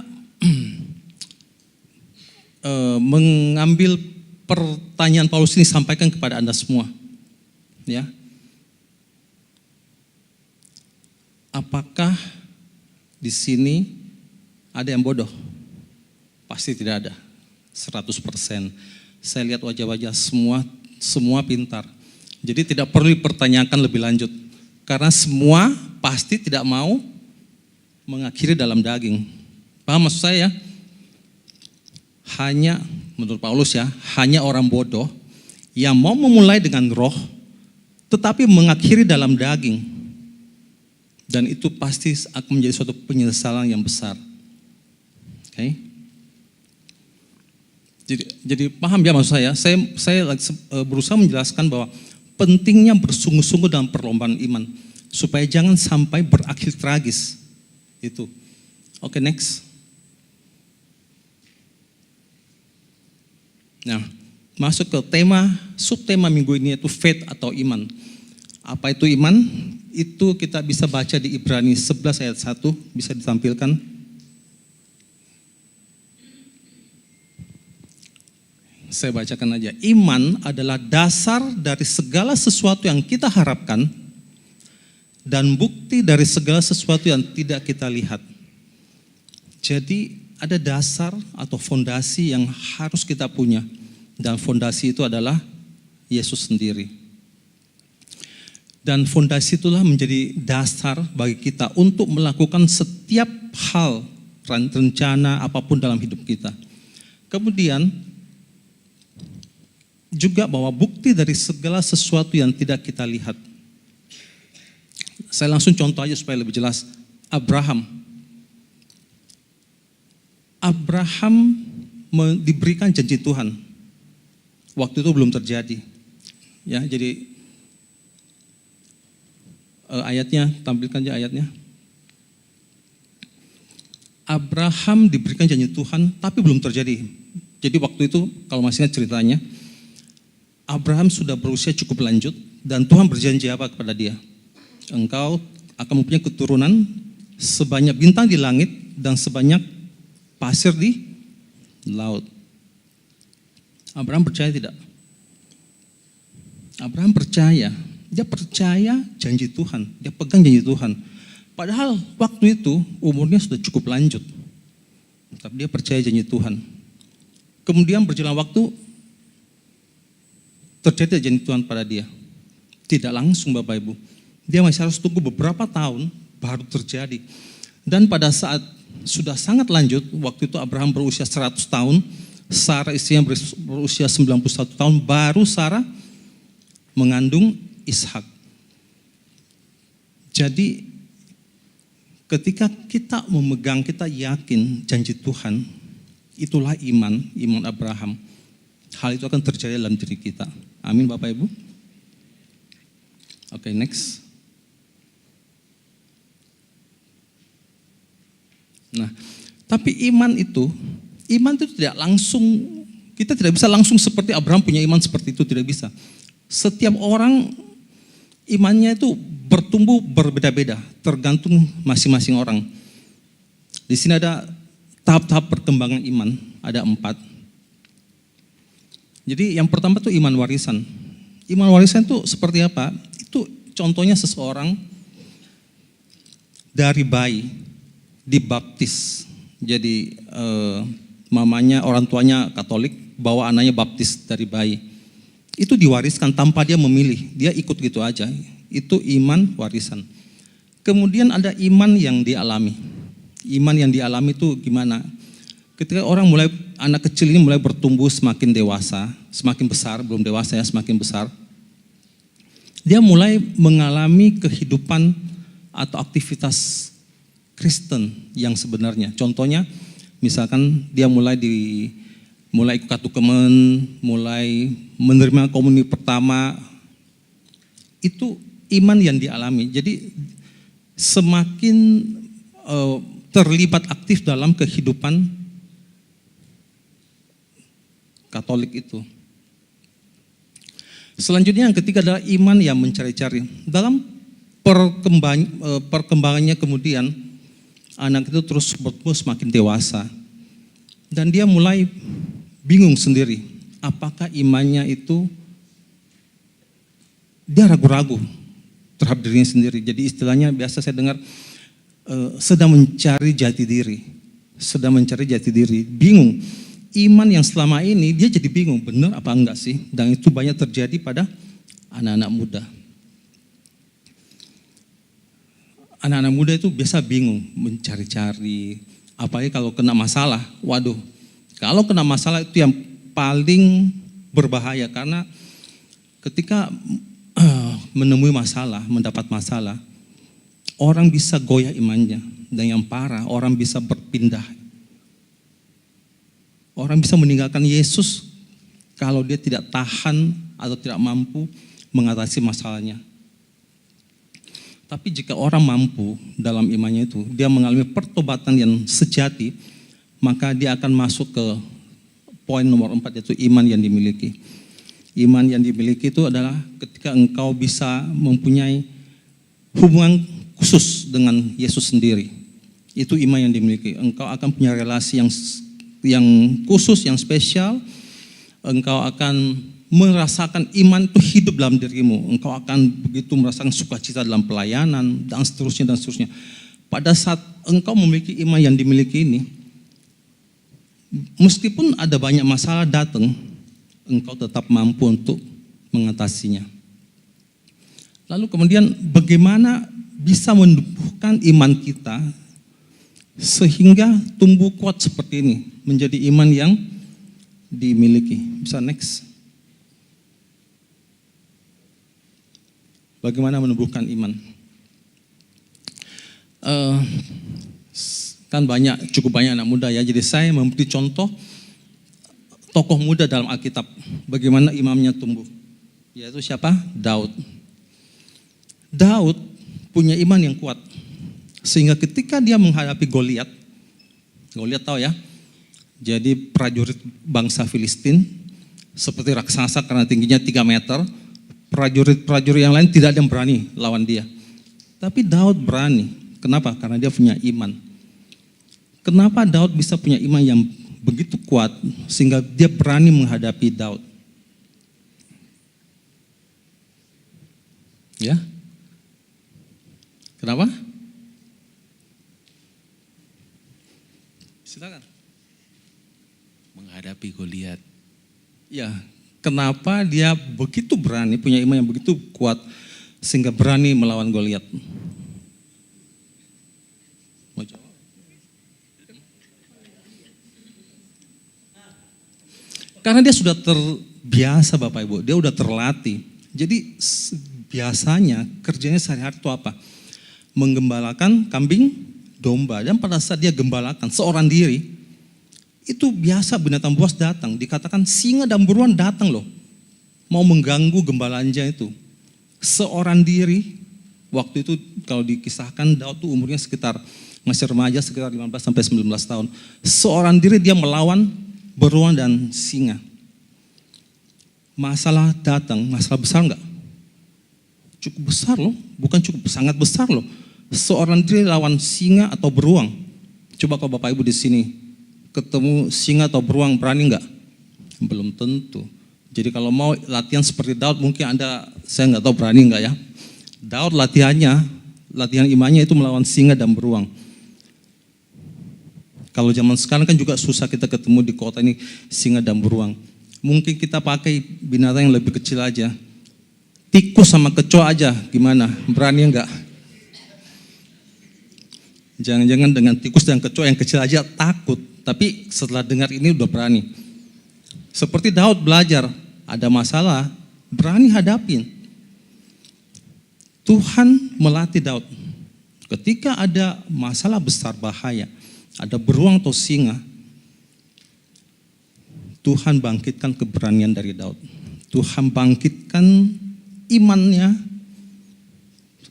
mengambil pertanyaan Paulus ini sampaikan kepada Anda semua, ya. Apakah di sini ada yang bodoh? Pasti tidak ada, 100%. Saya lihat wajah-wajah semua pintar. Jadi tidak perlu dipertanyakan lebih lanjut, karena semua pasti tidak mau mengakhiri dalam daging. Paham maksud saya? Hanya, menurut Paulus ya, hanya orang bodoh yang mau memulai dengan roh, tetapi mengakhiri dalam daging. Dan itu pasti akan menjadi suatu penyesalan yang besar. Oke? Jadi paham ya maksud saya? Saya berusaha menjelaskan bahwa pentingnya bersungguh-sungguh dalam perlombaan iman supaya jangan sampai berakhir tragis. Itu. Oke, next. Nah, masuk ke subtema minggu ini yaitu faith atau iman. Apa itu iman? Itu kita bisa baca di Ibrani 11 ayat 1, bisa ditampilkan. Saya bacakan aja. Iman adalah dasar dari segala sesuatu yang kita harapkan dan bukti dari segala sesuatu yang tidak kita lihat. Jadi ada dasar atau fondasi yang harus kita punya. Dan fondasi itu adalah Yesus sendiri. Dan fondasi itulah menjadi dasar bagi kita untuk melakukan setiap hal, rencana apapun dalam hidup kita. Kemudian juga bahwa bukti dari segala sesuatu yang tidak kita lihat. Saya langsung contoh aja supaya lebih jelas. Abraham diberikan janji Tuhan. Waktu itu belum terjadi. Ya, jadi ayatnya, tampilkan aja ayatnya. Abraham diberikan janji Tuhan, tapi belum terjadi. Jadi waktu itu, kalau masih ingat ceritanya, Abraham sudah berusia cukup lanjut dan Tuhan berjanji apa kepada dia? Engkau akan mempunyai keturunan sebanyak bintang di langit dan sebanyak pasir di laut. Abraham percaya tidak? Abraham percaya. Dia percaya janji Tuhan. Dia pegang janji Tuhan. Padahal waktu itu umurnya sudah cukup lanjut. Tapi dia percaya janji Tuhan. Kemudian berjalan waktu, terjadi janji Tuhan pada dia. Tidak langsung Bapak Ibu. Dia masih harus tunggu beberapa tahun baru terjadi. Dan pada saat sudah sangat lanjut, waktu itu Abraham berusia 100 tahun, Sarah istrinya berusia 91 tahun, baru Sarah mengandung Ishak. Jadi ketika kita memegang, kita yakin janji Tuhan, itulah iman Abraham. Hal itu akan terjadi dalam diri kita. Amin Bapak Ibu. Oke, next. Nah, tapi iman itu tidak langsung, kita tidak bisa langsung seperti Abraham punya iman seperti itu, tidak bisa. Setiap orang imannya itu bertumbuh berbeda-beda, tergantung masing-masing orang. Di sini ada tahap-tahap perkembangan iman, ada 4. Jadi yang pertama itu iman warisan. Iman warisan itu seperti apa? Itu contohnya seseorang dari bayi dibaptis. Jadi mamanya, orang tuanya Katolik, bawa anaknya baptis dari bayi. Itu diwariskan tanpa dia memilih, dia ikut gitu aja. Itu iman warisan. Kemudian ada iman yang dialami. Iman yang dialami itu gimana? Ketika anak kecil ini mulai bertumbuh semakin dewasa, semakin besar, belum dewasa ya, semakin besar, dia mulai mengalami kehidupan atau aktivitas Kristen yang sebenarnya. Contohnya, misalkan dia mulai ikut katukemen, mulai menerima komuni pertama, itu iman yang dialami. Jadi semakin terlibat aktif dalam kehidupan Katolik itu. Selanjutnya yang ketiga adalah iman yang mencari-cari. Dalam perkembangannya kemudian anak itu terus bertumbuh semakin dewasa. Dan dia mulai bingung sendiri. Apakah imannya itu, dia ragu-ragu terhadap dirinya sendiri. Jadi istilahnya biasa saya dengar sedang mencari jati diri. Sedang mencari jati diri, bingung. Iman yang selama ini dia jadi bingung, benar apa enggak sih? Dan itu banyak terjadi pada anak-anak muda. Anak-anak muda itu biasa bingung, mencari-cari. Apalagi kalau kena masalah, waduh. Kalau kena masalah itu yang paling berbahaya. Karena ketika menemui masalah, mendapat masalah, orang bisa goyah imannya. Dan yang parah, orang bisa berpindah. orang bisa meninggalkan Yesus kalau dia tidak tahan atau tidak mampu mengatasi masalahnya. Tapi jika orang mampu dalam imannya itu, dia mengalami pertobatan yang sejati, maka dia akan masuk ke poin nomor 4, yaitu iman yang dimiliki. Iman yang dimiliki itu adalah ketika engkau bisa mempunyai hubungan khusus dengan Yesus sendiri. Itu iman yang dimiliki. Engkau akan punya relasi yang khusus, yang spesial. Engkau akan merasakan iman itu hidup dalam dirimu. Engkau akan begitu merasakan sukacita dalam pelayanan, dan seterusnya, dan seterusnya. Pada saat engkau memiliki iman yang dimiliki ini, meskipun ada banyak masalah datang, engkau tetap mampu untuk mengatasinya. Lalu kemudian bagaimana bisa menumbuhkan iman kita sehingga tumbuh kuat seperti ini, menjadi iman yang dimiliki. Bisa next. Bagaimana menumbuhkan iman? Kan cukup banyak anak muda ya, jadi saya memberi contoh tokoh muda dalam Alkitab, bagaimana imannya tumbuh. Yaitu siapa? Daud. Daud punya iman yang kuat, sehingga ketika dia menghadapi Goliat tahu ya, jadi prajurit bangsa Filistin, seperti raksasa karena tingginya 3 meter, prajurit yang lain tidak ada yang berani lawan dia. Tapi Daud berani. Kenapa? Karena dia punya iman. Kenapa Daud bisa punya iman yang begitu kuat sehingga dia berani menghadapi Daud? Ya? Kenapa? Silakan. Menghadapi Goliat. Ya, kenapa dia begitu berani, punya iman yang begitu kuat sehingga berani melawan Goliat? Mau jawab? Karena dia sudah terbiasa Bapak Ibu, dia sudah terlatih. Jadi biasanya kerjanya sehari-hari itu apa? Menggembalakan kambing domba. Dan pada saat dia gembalakan seorang diri, itu biasa binatang buas datang. Dikatakan singa dan beruang datang loh, mau mengganggu gembalaannya itu. Seorang diri, waktu itu kalau dikisahkan Daud itu umurnya sekitar, masih remaja, sekitar 15-19 tahun. Seorang diri dia melawan beruang dan singa. Masalah datang, masalah besar enggak? Cukup besar loh, bukan cukup, sangat besar loh. Seorang diri lawan singa atau beruang. Coba kalau Bapak Ibu di sini ketemu singa atau beruang, berani enggak? Belum tentu. Jadi kalau mau latihan seperti Daud, mungkin Anda, saya enggak tahu berani enggak ya. Daud latihan imannya itu melawan singa dan beruang. Kalau zaman sekarang kan juga susah kita ketemu di kota ini singa dan beruang. Mungkin kita pakai binatang yang lebih kecil aja. Tikus sama kecoa aja, gimana? Berani enggak? Jangan-jangan dengan tikus dan kecoa yang kecil aja takut. Tapi setelah dengar ini udah berani. Seperti Daud belajar, ada masalah, berani hadapin. Tuhan melatih Daud. Ketika ada masalah besar bahaya, ada beruang atau singa, Tuhan bangkitkan keberanian dari Daud. Tuhan bangkitkan imannya,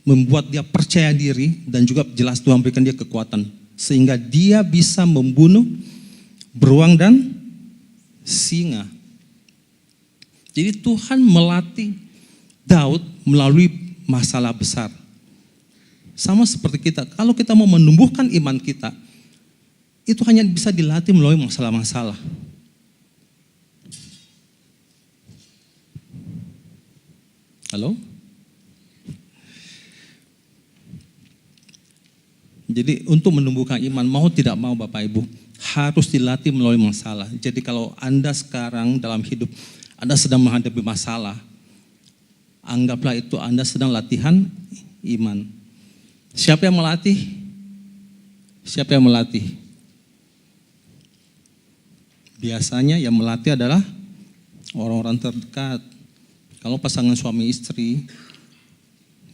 membuat dia percaya diri, dan juga jelas Tuhan berikan dia kekuatan. Sehingga dia bisa membunuh beruang dan singa. Jadi Tuhan melatih Daud melalui masalah besar. Sama seperti kita, kalau kita mau menumbuhkan iman kita, itu hanya bisa dilatih melalui masalah-masalah. Halo? Jadi untuk menumbuhkan iman, mau tidak mau Bapak Ibu, harus dilatih melalui masalah. Jadi kalau Anda sekarang dalam hidup, Anda sedang menghadapi masalah, anggaplah itu Anda sedang latihan iman. Siapa yang melatih? Siapa yang melatih? Biasanya yang melatih adalah orang-orang terdekat. Kalau pasangan suami istri,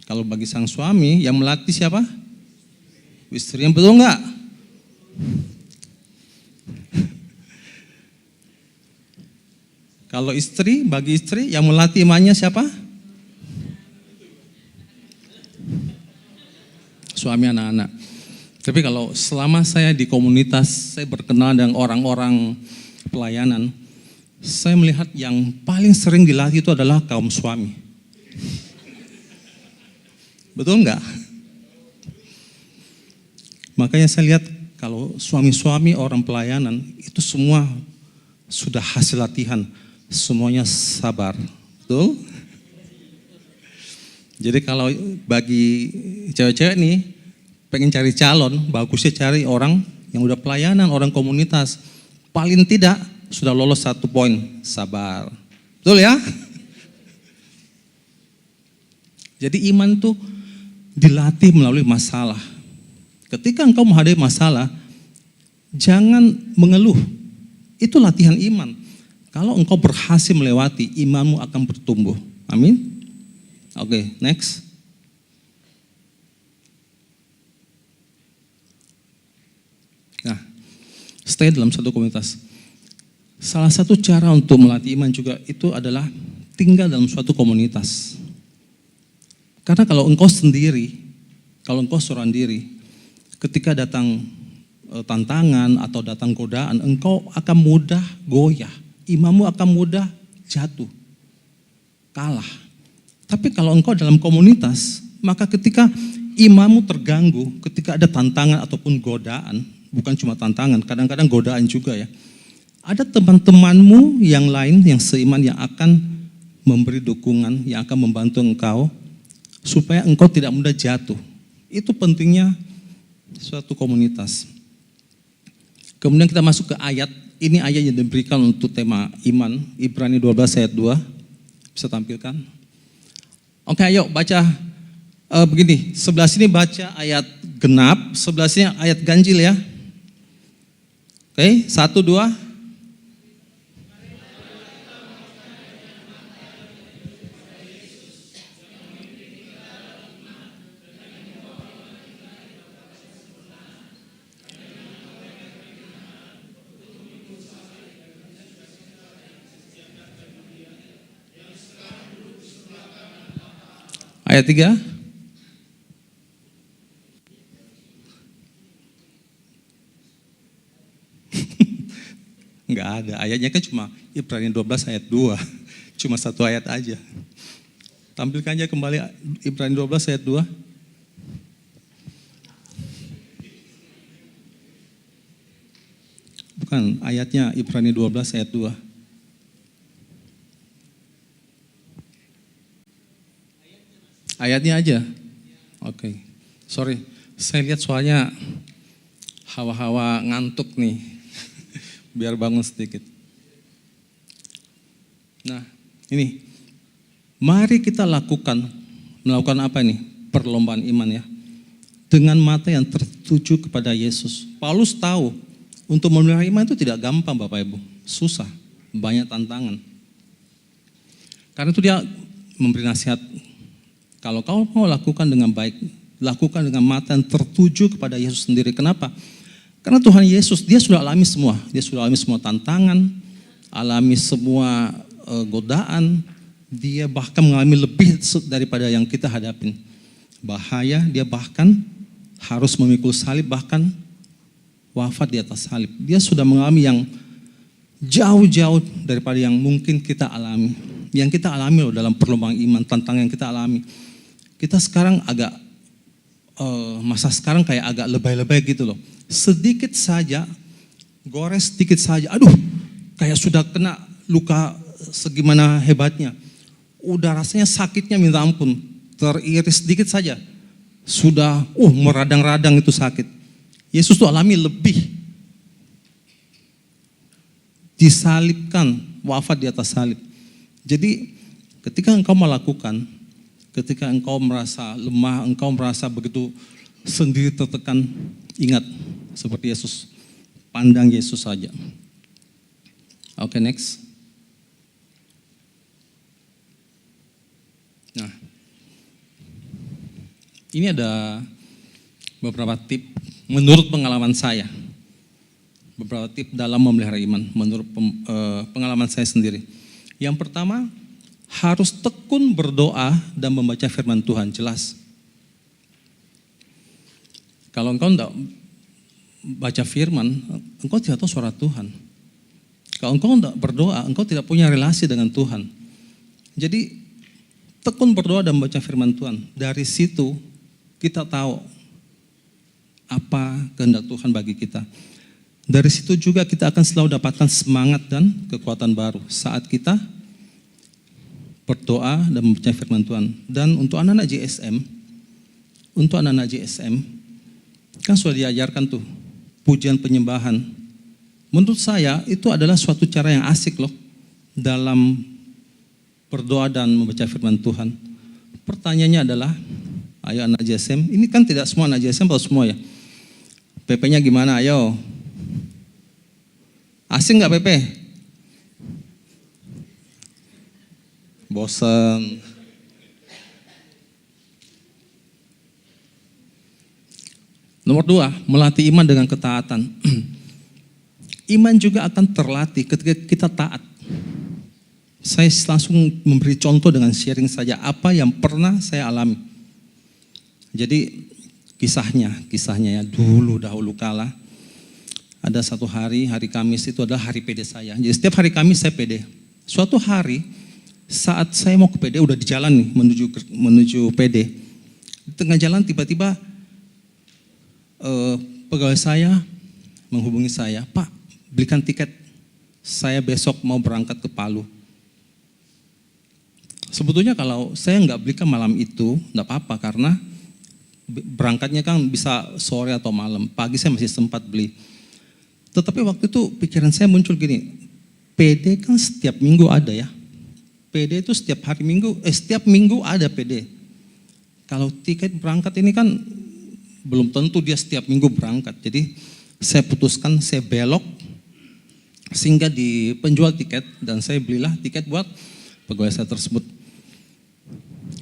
kalau bagi sang suami, yang melatih siapa? Istri, yang betul enggak? Kalau istri, bagi istri yang melatih imannya siapa? Suami, anak-anak. Tapi kalau selama saya di komunitas, saya berkenal dengan orang-orang pelayanan, saya melihat yang paling sering dilatih itu adalah kaum suami. Betul enggak? Makanya saya lihat kalau suami-suami orang pelayanan itu semua sudah hasil latihan, semuanya sabar. Betul? Jadi kalau bagi cewek-cewek nih pengen cari calon, bagusnya cari orang yang udah pelayanan, orang komunitas. Paling tidak sudah lolos 1 poin, sabar. Betul ya? Jadi iman tuh dilatih melalui masalah. Ketika engkau menghadapi masalah, jangan mengeluh. Itu latihan iman. Kalau engkau berhasil melewati, imanmu akan bertumbuh. Amin. Oke, next. Nah, stay dalam satu komunitas. Salah satu cara untuk melatih iman juga itu adalah tinggal dalam suatu komunitas. Karena kalau engkau sendiri, kalau engkau seorang diri, ketika datang tantangan atau datang godaan, engkau akan mudah goyah. Imanmu akan mudah jatuh, kalah. Tapi kalau engkau dalam komunitas, maka ketika imanmu terganggu, ketika ada tantangan ataupun godaan, bukan cuma tantangan, kadang-kadang godaan juga ya. Ada teman-temanmu yang lain, yang seiman, yang akan memberi dukungan, yang akan membantu engkau, supaya engkau tidak mudah jatuh. Itu pentingnya suatu komunitas. Kemudian kita masuk ke ayat, ini ayat yang diberikan untuk tema iman, Ibrani 12 ayat 2, bisa tampilkan. Oke, ayo baca begini, sebelah sini baca ayat genap, sebelah sini ayat ganjil ya. Oke, 1, 2. Ayat 3. Enggak ada, ayatnya kan cuma Ibrani 12 ayat 2. Cuma 1 ayat aja. Tampilkannya kembali Ibrani 12 ayat 2. Bukan, ayatnya Ibrani 12 ayat 2. Ayatnya aja. Oke. Sorry, saya lihat soalnya hawa-hawa ngantuk nih. Biar bangun sedikit. Nah, ini. Mari kita melakukan apa nih? Perlombaan iman ya. Dengan mata yang tertuju kepada Yesus. Paulus tahu, untuk memelihara iman itu tidak gampang Bapak Ibu. Susah, banyak tantangan. Karena itu dia memberi nasihat. Kalau kau mau lakukan dengan baik, lakukan dengan mata yang tertuju kepada Yesus sendiri. Kenapa? Karena Tuhan Yesus, dia sudah alami semua. Dia sudah alami semua tantangan, alami semua godaan. Dia bahkan mengalami lebih daripada yang kita hadapin. Bahaya, dia bahkan harus memikul salib, bahkan wafat di atas salib. Dia sudah mengalami yang jauh-jauh daripada yang mungkin kita alami. Yang kita alami loh dalam perlombaan iman, tantangan yang kita alami. Kita sekarang agak, masa sekarang kayak agak lebay-lebay gitu loh. Sedikit saja, gores sedikit saja, aduh kayak sudah kena luka segimana hebatnya. Udah rasanya sakitnya minta ampun, teriris sedikit saja. Sudah, meradang-radang itu sakit. Yesus tuh alami lebih. Disalibkan, wafat di atas salib. Jadi ketika engkau melakukan, ketika engkau merasa lemah, engkau merasa begitu sendiri tertekan, ingat seperti Yesus, pandang Yesus saja. Oke, next. Nah, ini ada beberapa tip menurut pengalaman saya. Beberapa tip dalam memelihara iman menurut pengalaman saya sendiri. Yang pertama, harus tekun berdoa dan membaca firman Tuhan, jelas. Kalau engkau tidak baca firman, engkau tidak tahu suara Tuhan. Kalau engkau tidak berdoa, engkau tidak punya relasi dengan Tuhan. Jadi tekun berdoa dan membaca firman Tuhan. Dari situ kita tahu apa kehendak Tuhan bagi kita. Dari situ juga kita akan selalu dapatkan semangat dan kekuatan baru saat kita berdoa dan membaca firman Tuhan. Dan untuk anak-anak JSM, kan sudah diajarkan tuh pujian penyembahan. Menurut saya itu adalah suatu cara yang asik loh dalam berdoa dan membaca firman Tuhan. Pertanyaannya adalah, ayo anak JSM, ini kan tidak semua anak JSM atau semua ya? PP-nya gimana? Ayo. Asing nggak PP? Bosan. Nomor 2, melatih iman dengan ketaatan. Iman juga akan terlatih ketika kita taat. Saya langsung memberi contoh dengan sharing saja apa yang pernah saya alami. Jadi kisahnya ya dahulu kala. Ada satu hari Kamis itu adalah hari PD saya. Jadi setiap hari Kamis saya PD. Suatu hari saat saya mau ke PD, udah di jalan nih menuju PD. Di tengah jalan tiba-tiba pegawai saya menghubungi saya, Pak, belikan tiket. Saya besok mau berangkat ke Palu. Sebetulnya kalau saya nggak belikan malam itu, nggak apa-apa karena berangkatnya kan bisa sore atau malam. Pagi saya masih sempat beli. Tetapi waktu itu pikiran saya muncul gini, PD kan setiap minggu ada ya. PD itu setiap minggu ada PD. Kalau tiket berangkat ini kan belum tentu dia setiap minggu berangkat. Jadi saya putuskan saya belok sehingga di penjual tiket dan saya belilah tiket buat pegawai saya tersebut.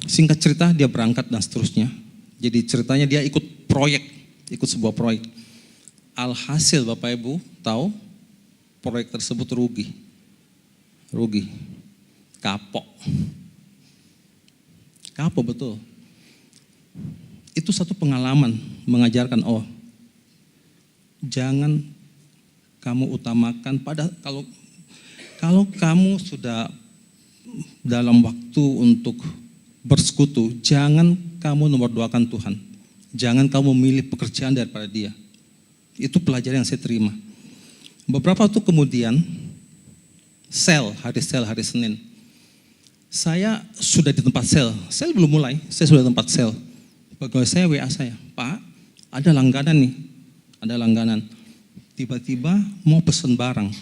Singkat cerita dia berangkat dan seterusnya. Jadi ceritanya dia ikut sebuah proyek. Alhasil Bapak Ibu tahu proyek tersebut rugi. Kapok betul. Itu satu pengalaman mengajarkan, jangan kamu utamakan kalau kamu sudah dalam waktu untuk bersekutu, jangan kamu nomor duakan Tuhan. Jangan kamu memilih pekerjaan daripada dia. Itu pelajaran yang saya terima. Beberapa waktu kemudian, hari Senin. Saya sudah di tempat sel belum mulai, saya sudah di tempat sel. Pegawai saya WA saya, Pak, ada langganan. Tiba-tiba mau pesen barang.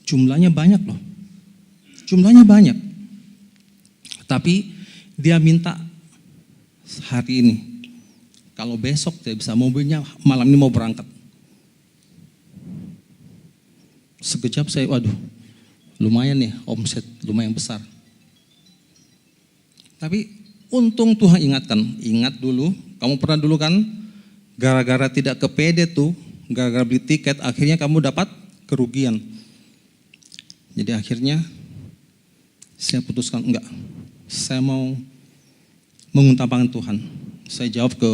Jumlahnya banyak loh. Tapi dia minta hari ini. Kalau besok dia bisa, mobilnya malam ini mau berangkat. Sekejap saya, waduh, lumayan nih omset, lumayan besar. Tapi untung Tuhan ingatkan, ingat dulu, kamu pernah dulu kan, gara-gara tidak ke PD tuh, gara-gara beli tiket, akhirnya kamu dapat kerugian. Jadi akhirnya saya putuskan enggak, saya mau mengutamakan Tuhan. Saya jawab ke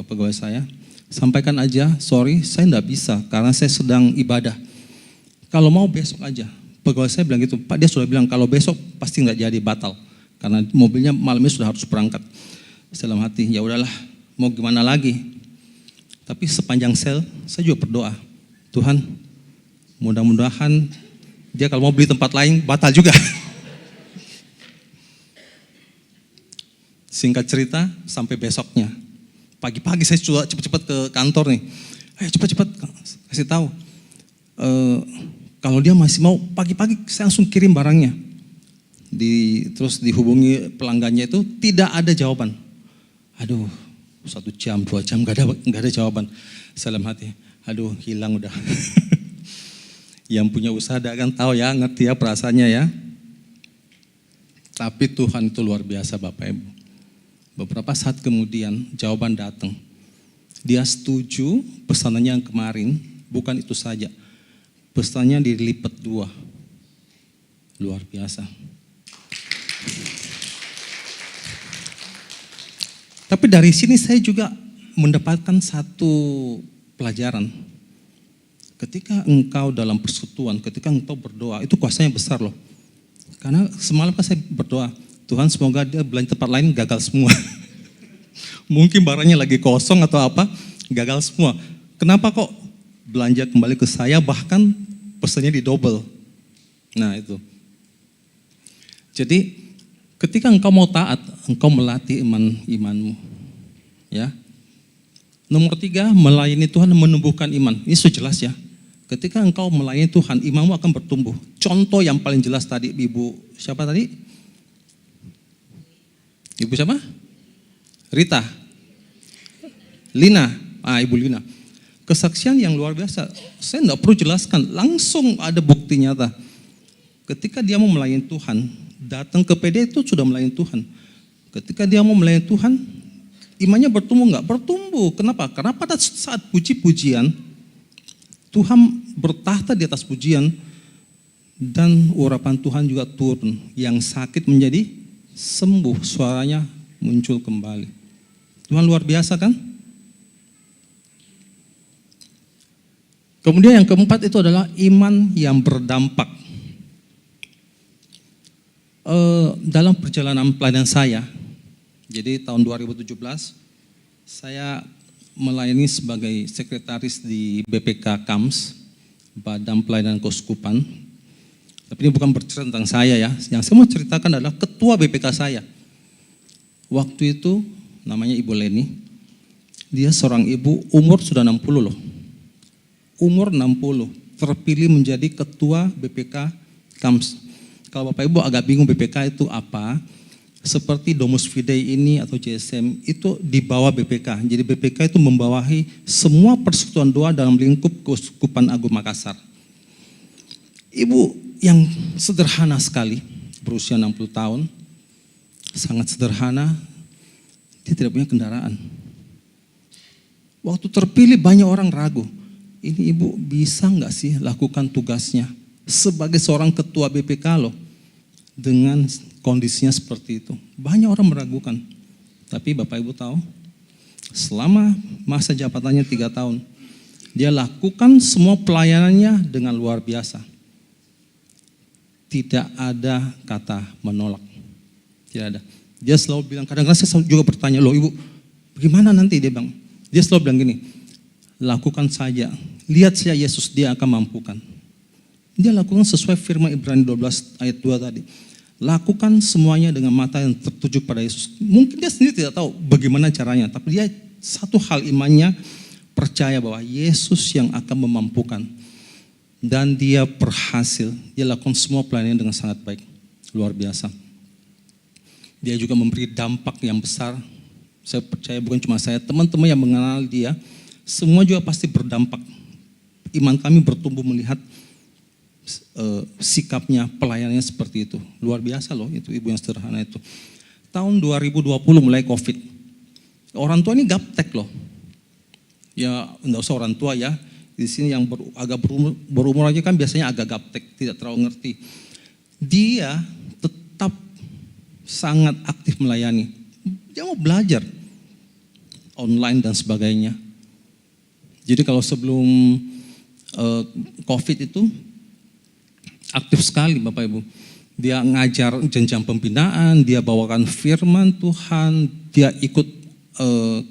pegawai saya, sampaikan aja, sorry saya enggak bisa karena saya sedang ibadah. Kalau mau besok aja. Pegawai saya bilang gitu, Pak dia sudah bilang kalau besok pasti enggak jadi, batal. Karena mobilnya malamnya sudah harus berangkat. Dalam hati, ya udahlah, mau gimana lagi. Tapi sepanjang sel, saya juga berdoa, Tuhan, mudah-mudahan dia kalau mau beli tempat lain batal juga. Singkat cerita, sampai besoknya, pagi-pagi saya sudah cepat-cepat ke kantor nih. Ayo cepat-cepat kasih tahu. Kalau dia masih mau, pagi-pagi saya langsung kirim barangnya. Terus dihubungi pelanggannya itu tidak ada jawaban. Aduh, 1 jam, 2 jam gak ada jawaban. Saya dalam hati, aduh hilang udah. Yang punya usaha kan tahu ya, ngerti ya perasaannya ya. Tapi Tuhan itu luar biasa Bapak Ibu. Beberapa saat kemudian jawaban datang. Dia setuju pesanannya yang kemarin, bukan itu saja. Pesanannya dilipat 2. Luar biasa. Tapi dari sini saya juga mendapatkan satu pelajaran. Ketika engkau dalam persekutuan, ketika engkau berdoa, itu kuasanya besar loh. Karena semalam kan saya berdoa, Tuhan semoga dia belanja tempat lain gagal semua. Mungkin barangnya lagi kosong atau apa, gagal semua. Kenapa kok belanja kembali ke saya, bahkan pesannya di double. Nah itu. Jadi ketika engkau mau taat, engkau melatih imanmu. Ya. Nomor 3, melayani Tuhan menumbuhkan iman. Ini sudah jelas ya. Ketika engkau melayani Tuhan, imanmu akan bertumbuh. Contoh yang paling jelas tadi, Ibu siapa tadi? Ibu siapa? Rita. Lina. Ibu Lina. Kesaksian yang luar biasa. Saya enggak perlu jelaskan, langsung ada bukti nyata. Ketika dia mau melayani Tuhan, datang ke PD itu sudah melayani Tuhan. Ketika dia mau melayani Tuhan, imannya bertumbuh enggak? Bertumbuh. Kenapa? Karena pada saat puji-pujian, Tuhan bertahta di atas pujian dan urapan Tuhan juga turun. Yang sakit menjadi sembuh, suaranya muncul kembali. Tuhan luar biasa kan? Kemudian yang keempat itu adalah iman yang berdampak. Dalam perjalanan pelayanan saya, jadi tahun 2017, saya melayani sebagai sekretaris di BPK KAMS, Badan Pelayanan Keuskupan. Tapi ini bukan bercerita tentang saya ya, yang saya mau ceritakan adalah ketua BPK saya. Waktu itu namanya Ibu Leni, dia seorang ibu, umur sudah 60 loh. Umur 60, terpilih menjadi ketua BPK KAMS. Kalau Bapak Ibu agak bingung BPK itu apa, seperti Domus Fidei ini atau JSM itu di bawah BPK. Jadi BPK itu membawahi semua persekutuan doa dalam lingkup Keuskupan Agung Makassar. Ibu yang sederhana sekali, berusia 60 tahun, sangat sederhana, dia tidak punya kendaraan. Waktu terpilih banyak orang ragu, ini ibu bisa nggak sih lakukan tugasnya sebagai seorang ketua BPK loh, dengan kondisinya seperti itu. Banyak orang meragukan. Tapi Bapak Ibu tahu, selama masa jabatannya 3 tahun, dia lakukan semua pelayanannya dengan luar biasa. Tidak ada kata menolak. Tidak ada. Dia selalu bilang, kadang-kadang saya juga bertanya, loh Ibu, bagaimana nanti? Dia bilang, dia selalu bilang gini, lakukan saja, lihat saja Yesus, dia akan mampukan. Dia lakukan sesuai firman Ibrani 12 ayat 2 tadi. Lakukan semuanya dengan mata yang tertuju pada Yesus. Mungkin dia sendiri tidak tahu bagaimana caranya, tapi dia satu hal imannya percaya bahwa Yesus yang akan memampukan. Dan dia berhasil, dia lakukan semua pelayanan dengan sangat baik, luar biasa. Dia juga memberi dampak yang besar. Saya percaya bukan cuma saya, teman-teman yang mengenal dia, semua juga pasti berdampak. Iman kami bertumbuh melihat sikapnya, pelayanannya seperti itu. Luar biasa loh, itu ibu yang sederhana itu. Tahun 2020 mulai COVID. Orang tua ini gaptek loh. Ya enggak usah orang tua ya. Di sini yang agak berumur aja kan biasanya agak gaptek, tidak terlalu ngerti. Dia tetap sangat aktif melayani. Dia mau belajar online dan sebagainya. Jadi kalau sebelum COVID itu aktif sekali Bapak Ibu. Dia ngajar jenjang pembinaan, dia bawakan firman Tuhan, dia ikut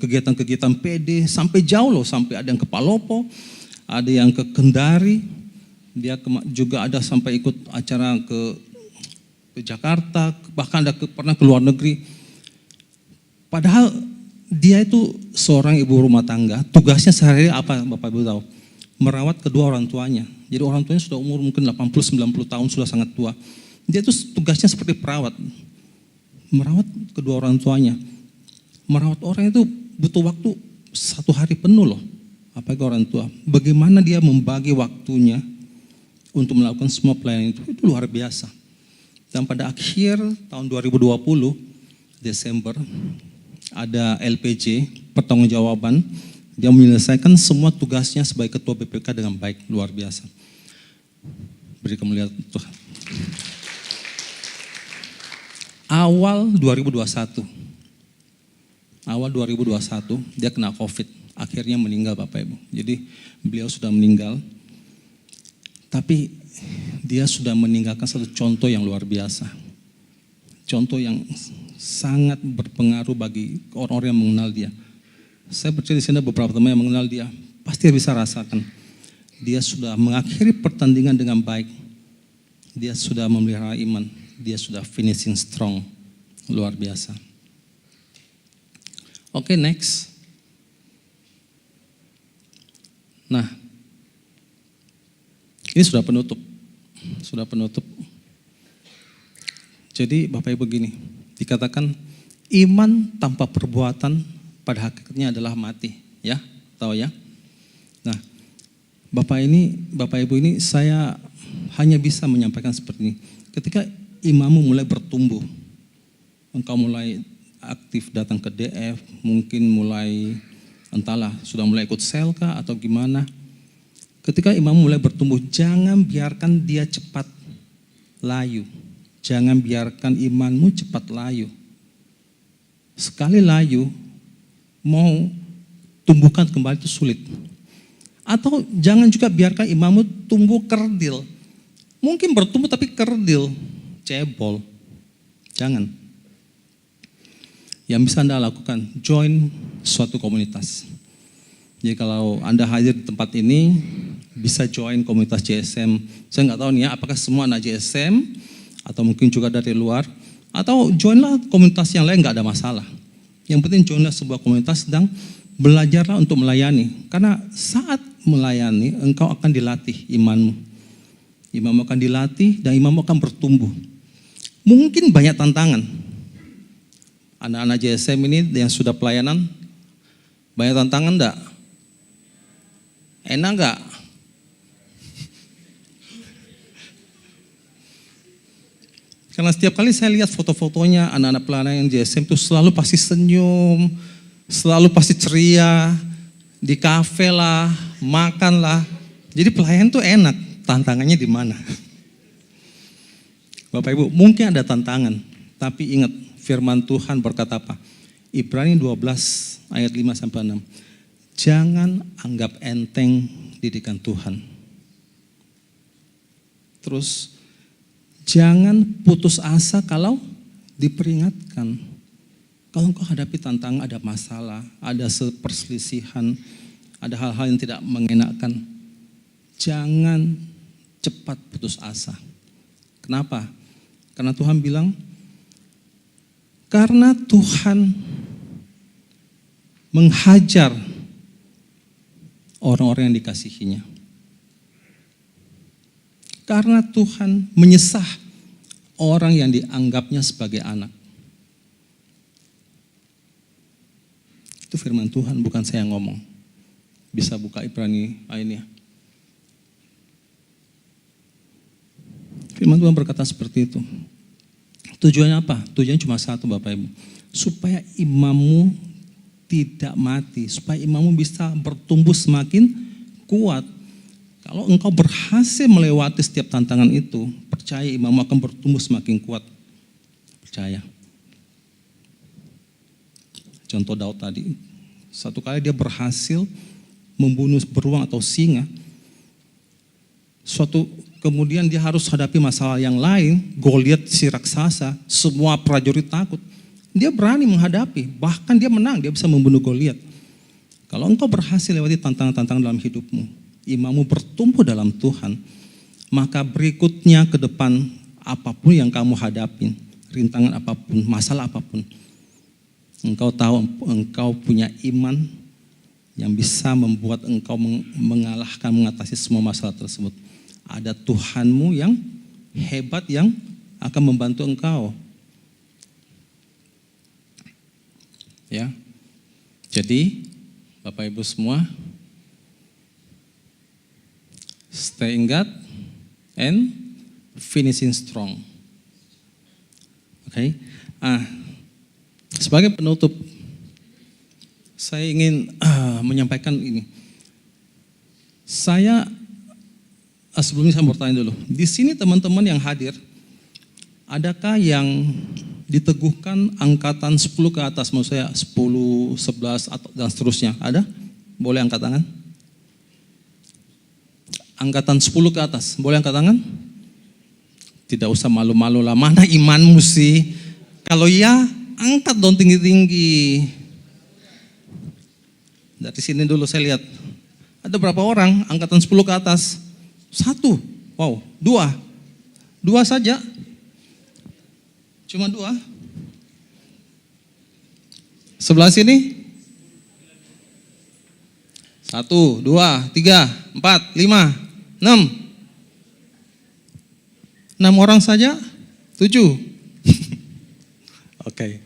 kegiatan-kegiatan PD sampai jauh loh, sampai ada yang ke Palopo, ada yang ke Kendari, dia juga ada sampai ikut acara ke Jakarta, bahkan ada pernah ke luar negeri. Padahal dia itu seorang ibu rumah tangga, tugasnya sehari-hari apa Bapak Ibu tahu? Merawat kedua orang tuanya. Jadi orang tuanya sudah umur mungkin 80-90 tahun, sudah sangat tua. Dia itu tugasnya seperti perawat. Merawat kedua orang tuanya. Merawat orang itu butuh waktu 1 hari penuh loh. Apalagi orang tua. Bagaimana dia membagi waktunya untuk melakukan semua pelayanan itu luar biasa. Dan pada akhir tahun 2020, Desember, ada LPJ, pertanggungjawaban. Dia menyelesaikan semua tugasnya sebagai ketua BPK dengan baik, luar biasa. Beri kemuliaan Tuhan. awal 2021 dia kena COVID, akhirnya meninggal Bapak Ibu. Jadi beliau sudah meninggal, tapi dia sudah meninggalkan satu contoh yang luar biasa. Contoh yang sangat berpengaruh bagi orang-orang yang mengenal dia. Saya percaya di sini beberapa teman yang mengenal dia, pasti bisa rasakan. Dia sudah mengakhiri pertandingan dengan baik. Dia sudah memelihara iman. Dia sudah finishing strong. Luar biasa. Oke, next. Nah, ini sudah penutup. Jadi Bapak Ibu gini, dikatakan iman tanpa perbuatan pada hakikatnya adalah mati, ya, tahu ya. Nah, Bapak Ibu ini saya hanya bisa menyampaikan seperti ini. Ketika imanmu mulai bertumbuh, engkau mulai aktif datang ke DF, mungkin mulai entahlah sudah mulai ikut sel kah atau gimana. Ketika imanmu mulai bertumbuh, jangan biarkan dia cepat layu. Jangan biarkan imanmu cepat layu. Sekali layu, mau tumbuhkan kembali itu sulit. Atau jangan juga biarkan imanmu tumbuh kerdil. Mungkin bertumbuh tapi kerdil, cebol. Jangan. Yang bisa Anda lakukan, join suatu komunitas. Jadi kalau Anda hadir di tempat ini, bisa join komunitas JSM. Saya nggak tahu nih ya, apakah semua anak JSM, atau mungkin juga dari luar, atau joinlah komunitas yang lain, nggak ada masalah. Yang penting joinlah sebuah komunitas dan belajarlah untuk melayani. Karena saat melayani, engkau akan dilatih imanmu. Imanmu akan dilatih dan imanmu akan bertumbuh. Mungkin banyak tantangan. Anak-anak JSM ini yang sudah pelayanan, banyak tantangan enggak? Enak enggak? Karena setiap kali saya lihat foto-fotonya anak-anak pelayanan JSM itu selalu pasti senyum, selalu pasti ceria, di kafe lah, makan lah. Jadi pelayan tuh enak, tantangannya di mana? Bapak Ibu, mungkin ada tantangan, tapi ingat firman Tuhan berkata apa? Ibrani 12 ayat 5 sampai 6. Jangan anggap enteng didikan Tuhan. Terus jangan putus asa kalau diperingatkan. Kalau engkau hadapi tantangan, ada masalah, ada perselisihan, ada hal-hal yang tidak mengenakan, jangan cepat putus asa. Kenapa? Karena Tuhan bilang, karena Tuhan menghajar orang-orang yang dikasihinya. Karena Tuhan menyesah orang yang dianggapnya sebagai anak. Itu firman Tuhan, bukan saya yang ngomong. Bisa buka Ibrani ini. Firman Tuhan berkata seperti itu. Tujuannya apa? Tujuannya cuma satu Bapak Ibu. Supaya imanmu tidak mati. Supaya imanmu bisa bertumbuh semakin kuat. Kalau engkau berhasil melewati setiap tantangan itu, percaya imanmu akan bertumbuh semakin kuat. Percaya. Contoh Daud tadi. Satu kali dia berhasil membunuh beruang atau singa. Kemudian dia harus hadapi masalah yang lain, Goliat si raksasa, semua prajurit takut. Dia berani menghadapi, bahkan dia menang, dia bisa membunuh Goliat. Kalau engkau berhasil lewati tantangan-tantangan dalam hidupmu, imanmu bertumbuh dalam Tuhan, maka berikutnya ke depan apapun yang kamu hadapi, rintangan apapun, masalah apapun, engkau tahu engkau punya iman yang bisa membuat engkau mengalahkan, mengatasi semua masalah tersebut. Ada Tuhanmu yang hebat yang akan membantu engkau. Ya. Jadi, Bapak Ibu semua, stay in God and finishing strong. Oke. Sebagai penutup, saya ingin menyampaikan ini. Sebelumnya saya mau bertanya dulu. Di sini teman-teman yang hadir, adakah yang diteguhkan angkatan 10 ke atas, maksud saya 10, 11 atau dan seterusnya. Ada? Boleh angkat tangan? Angkatan 10 ke atas, boleh angkat tangan? Tidak usah malu-malu lah, mana imanmu sih? Kalau ya, angkat dong tinggi-tinggi. Dari sini dulu saya lihat, ada berapa orang angkatan 10 ke atas? 1, wow, 2 saja. Cuma 2. Sebelah sini. 1, 2, 3, 4, 5, 6. 6 orang saja? 7. Oke.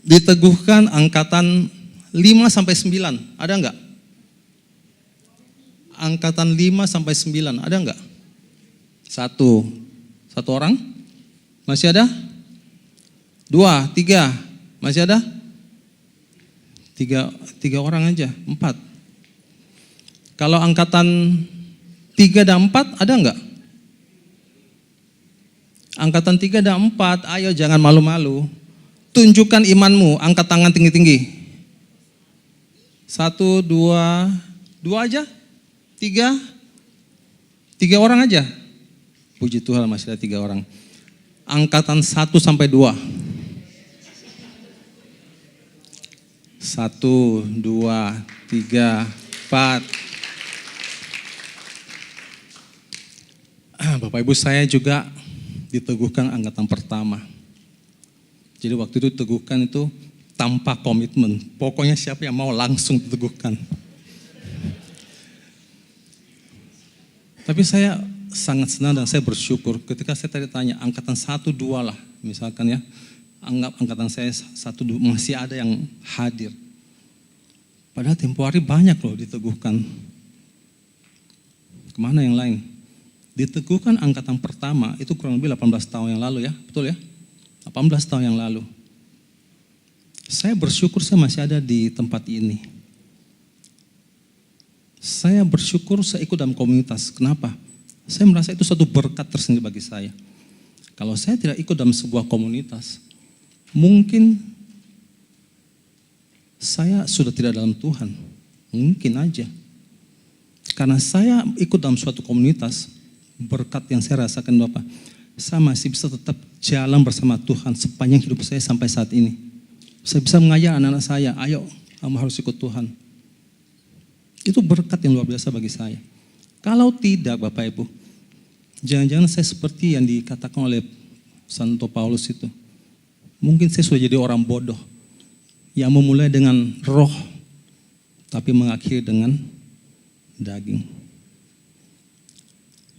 Diteguhkan angkatan 5 sampai 9. Ada enggak? Angkatan 5 sampai 9. Ada enggak? 1. 1 orang? Masih ada? 2, 3. Masih ada? 3 orang aja. 4. Kalau angkatan 3 dan 4 ada enggak? Angkatan 3 dan 4, ayo jangan malu-malu. Tunjukkan imanmu, angkat tangan tinggi-tinggi. 1, 2 aja? 3 orang aja? Puji Tuhan masih ada 3 orang. Angkatan 1 sampai 2. 1, 2, 3, 4. Bapak Ibu, saya juga diteguhkan angkatan pertama. Jadi waktu itu diteguhkan itu tanpa komitmen. Pokoknya siapa yang mau langsung diteguhkan. Tapi saya sangat senang dan saya bersyukur ketika saya tadi tanya angkatan 1, 2 lah misalkan ya. Anggap angkatan saya 1, 2 masih ada yang hadir. Padahal tempo hari banyak loh diteguhkan. Kemana yang lain? Diteguhkan angkatan pertama itu kurang lebih 18 tahun yang lalu ya, betul ya? 18 tahun yang lalu. Saya bersyukur saya masih ada di tempat ini. Saya bersyukur saya ikut dalam komunitas. Kenapa? Saya merasa itu satu berkat tersendiri bagi saya. Kalau saya tidak ikut dalam sebuah komunitas, mungkin saya sudah tidak dalam Tuhan. Mungkin aja. Karena saya ikut dalam suatu komunitas, berkat yang saya rasakan Bapak, saya masih bisa tetap jalan bersama Tuhan sepanjang hidup saya sampai saat ini. Saya bisa mengajar anak-anak saya, ayo kamu harus ikut Tuhan. Itu berkat yang luar biasa bagi saya. Kalau tidak Bapak Ibu, jangan-jangan saya seperti yang dikatakan oleh Santo Paulus itu. Mungkin saya sudah jadi orang bodoh yang memulai dengan roh tapi mengakhiri dengan daging.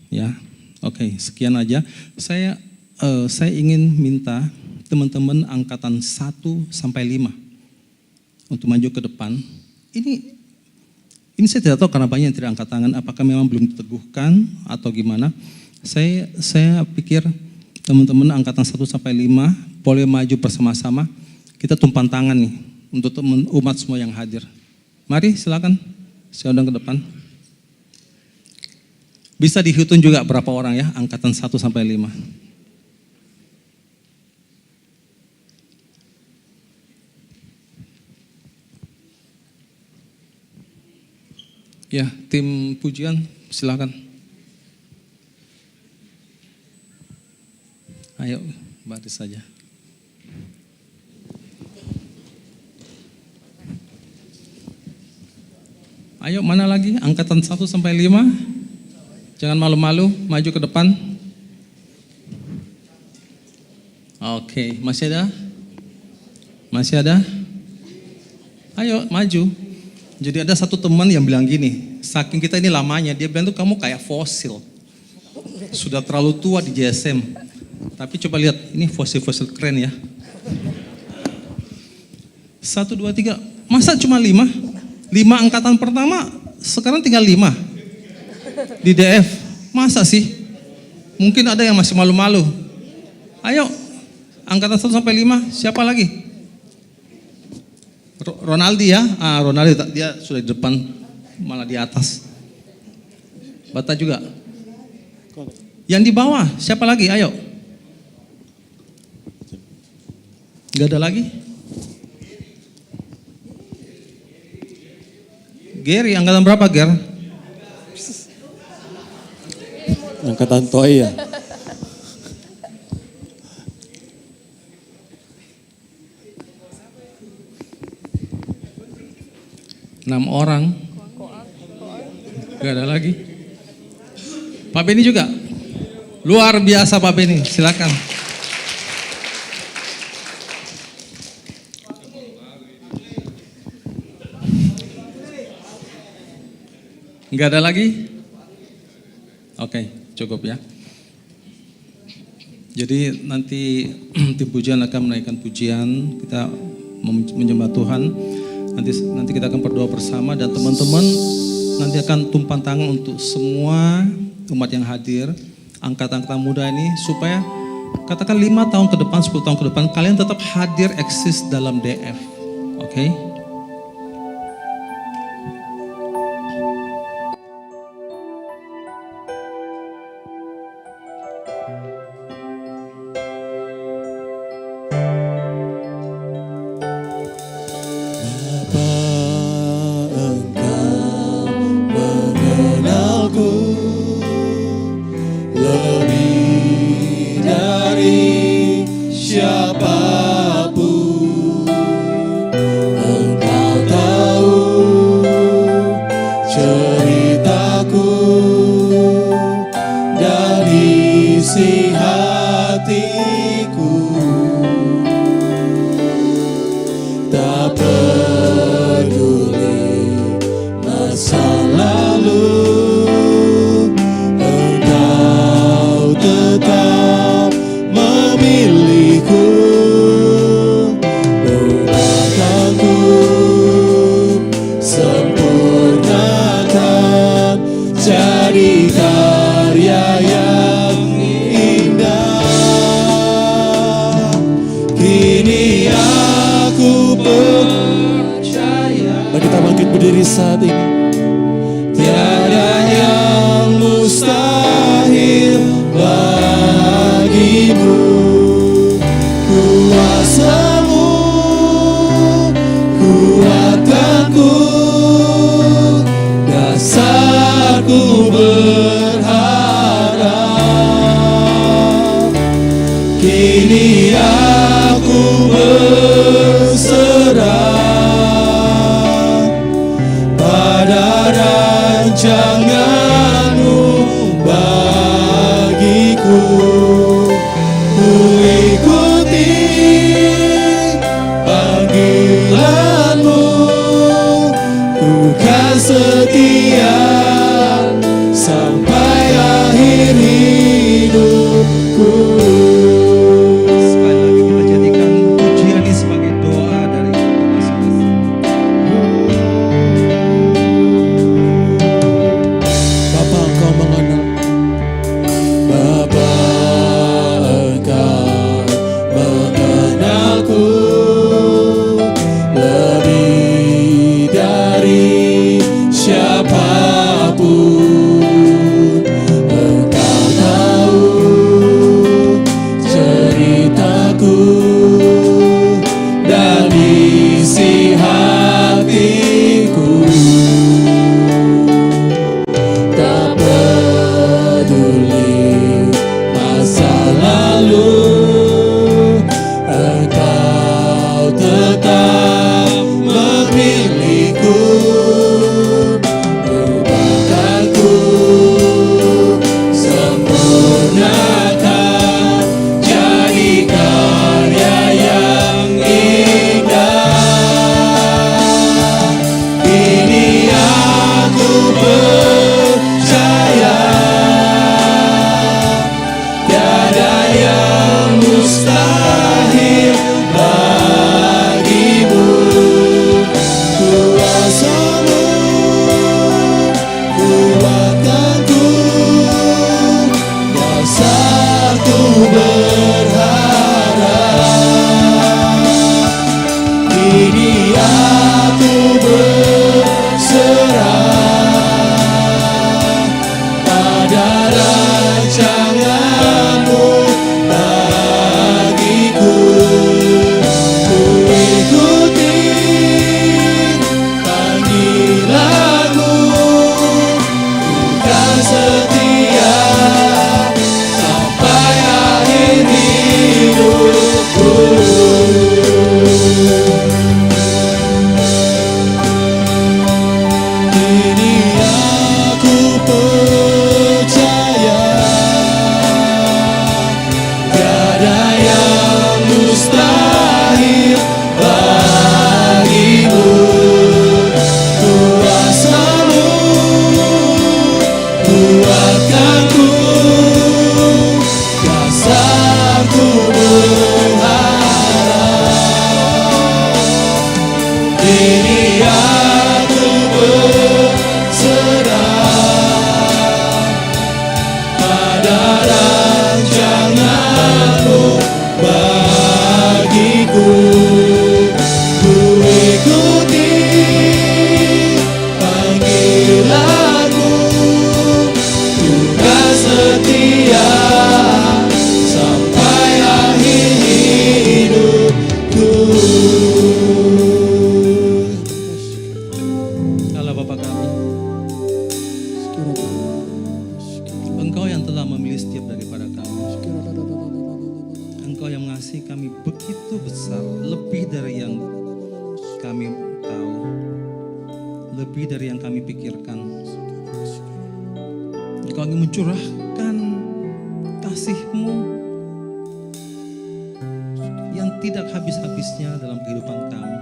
Ya, oke, sekian aja. Saya ingin minta teman-teman angkatan 1 sampai 5 untuk maju ke depan. Ini saya tidak tahu karena banyak yang tidak angkat tangan, apakah memang belum diteguhkan atau gimana. Saya pikir teman-teman angkatan 1 sampai 5 boleh maju bersama-sama. Kita tumpang tangan nih untuk umat semua yang hadir. Mari silakan, saya undang ke depan. Bisa dihitung juga berapa orang ya, angkatan 1 sampai 5. Ya, tim pujian silakan. Ayo, baris saja. Ayo, mana lagi? Angkatan 1 sampai 5. Jangan malu-malu, maju ke depan. Oke, masih ada? Masih ada? Ayo, maju. Jadi ada satu teman yang bilang gini, saking kita ini lamanya, dia bilang tuh kamu kayak fosil. Sudah terlalu tua di JSM. Tapi coba lihat, ini fosil-fosil keren ya. 1, 2, 3, masa cuma 5? 5 angkatan pertama, sekarang tinggal 5. Di DF, masa sih? Mungkin ada yang masih malu-malu. Ayo, angkatan 1 sampai 5, siapa lagi? Ronaldi ya, Ronaldi dia sudah di depan, malah di atas. Bata juga. Yang di bawah, siapa lagi? Ayo. Gak ada lagi? Gary, angkatan berapa, Ger? Angkatan Toy ya. Enam orang. Gak ada lagi. Pak Beni juga. Luar biasa Pak Beni, silakan. Enggak ada lagi? Oke, cukup ya. Jadi nanti tim pujian akan menaikkan pujian, kita menyembah Tuhan. Nanti kita akan berdoa bersama dan teman-teman nanti akan tumpang tangan untuk semua umat yang hadir, angkatan-angkatan muda ini supaya katakan 5 tahun ke depan, 10 tahun ke depan kalian tetap hadir eksis dalam DF. Oke? Mari kita bangkit berdiri saat ini. Tiada yang mustahil bagimu. Kuasamu kuatkanku, dasarku berharap. Kini aku berserah pada rancangan-Mu bagiku. Ku ikuti panggilan-Mu, ku kan setia sampai akhir hidupku. Sekali lagi kita jadikan pujian ini sebagai doa dari kita masing-masing. Bapa, Engkau mengenal. Bapa, Engkau mengenalku lebih dari siapapun. Engkau tahu ceritaku dan isi hatiku. Tak peduli masa lalu, Engkau tetap memilihku. Merupakanku kasih kami begitu besar, lebih dari yang kami tahu, lebih dari yang kami pikirkan. Engkau ingin mencurahkan kasih-Mu yang tidak habis-habisnya dalam kehidupan kami.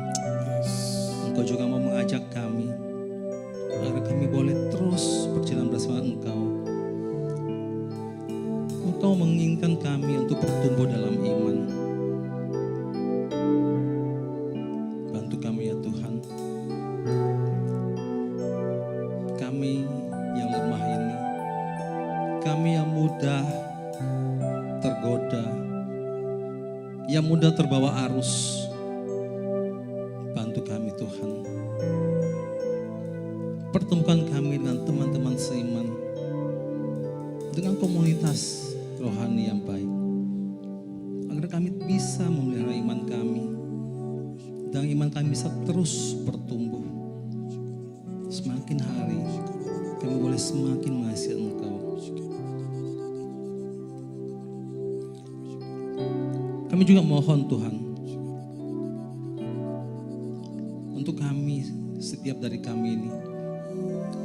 Engkau juga mau mengajak kami agar kami boleh terus berjalan bersama Engkau. Engkau menginginkan kami untuk bertumbuh dalam iman. Bantu kami ya Tuhan. Kami yang lemah ini, kami yang mudah tergoda, yang mudah terbawa arus. Bantu kami Tuhan. Pertemukan kami dengan teman-teman seiman, dengan komunitas rohani yang baik, agar kami bisa memelihara iman kami, dan iman kami bisa terus bertumbuh. Semakin hari kami boleh semakin mengasihi Engkau. Kami juga mohon Tuhan, untuk kami, setiap dari kami ini,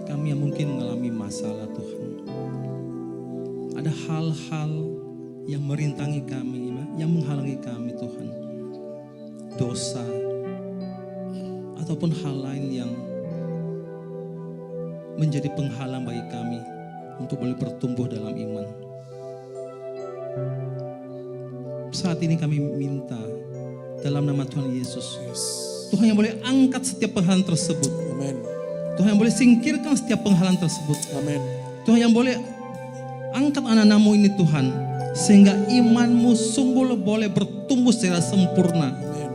kami yang mungkin mengalami masalah Tuhan. Ada hal-hal yang merintangi kami, yang menghalangi kami Tuhan. Dosa, ataupun hal lain yang menjadi penghalang bagi kami untuk boleh bertumbuh dalam iman. Saat ini kami minta dalam nama Tuhan Yesus, Tuhan yang boleh angkat setiap penghalang tersebut. Amin. Tuhan yang boleh singkirkan setiap penghalang tersebut. Amin. Tuhan yang boleh angkat anak-anak-Mu ini Tuhan, sehingga iman-Mu sungguh boleh bertumbuh secara sempurna. Amin.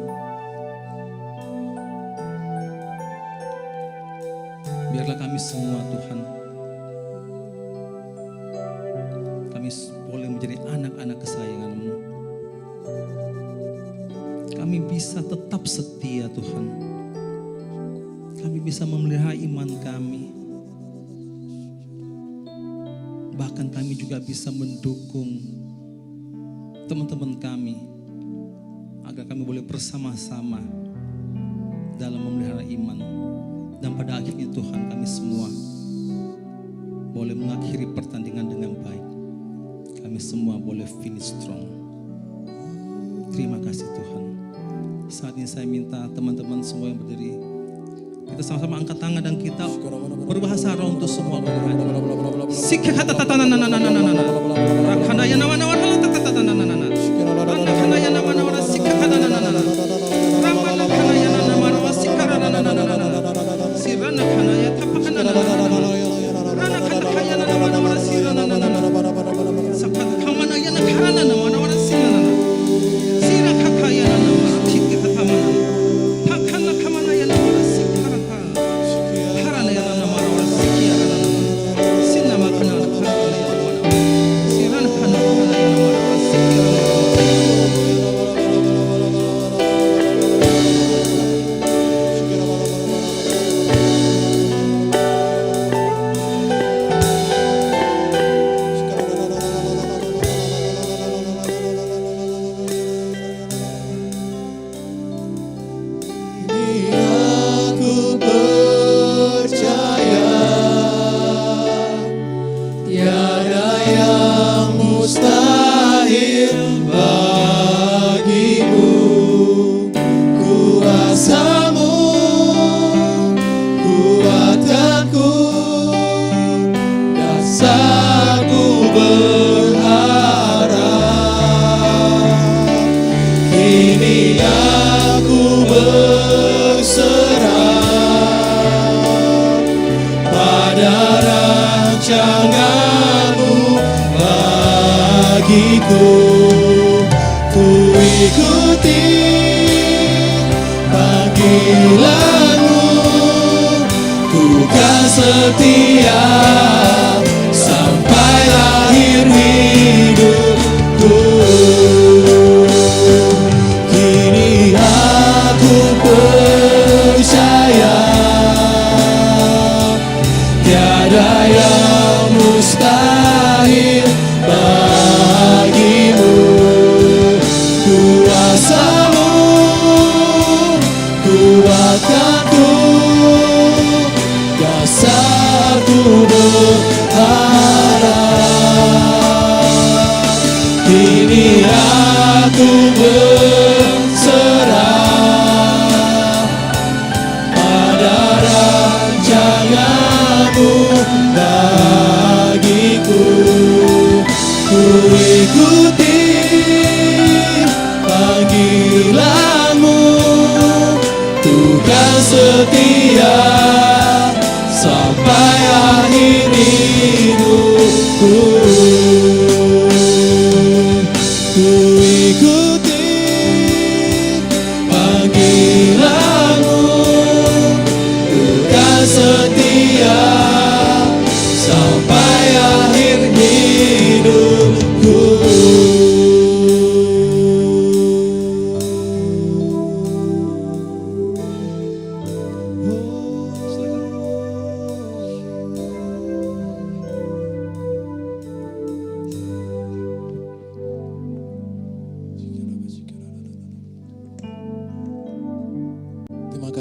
Biarlah kami semua Tuhan, kami boleh menjadi anak-anak kesayangan-Mu. Kami bisa tetap setia Tuhan. Kami bisa memelihara iman kami. Bahkan kami juga bisa mendukung teman-teman kami agar kami boleh bersama-sama dalam memelihara iman. Dan pada akhirnya Tuhan, kami semua boleh mengakhiri pertandingan dengan baik. Kami semua boleh finish strong. Terima kasih Tuhan. Saat ini saya minta teman-teman semua yang berdiri, kita sama-sama angkat tangan dan kita berbahasa roh untuk semua berhati. Setia sampai akhir hidupku. Kini aku percaya tiada yang mustahil bagimu. Ku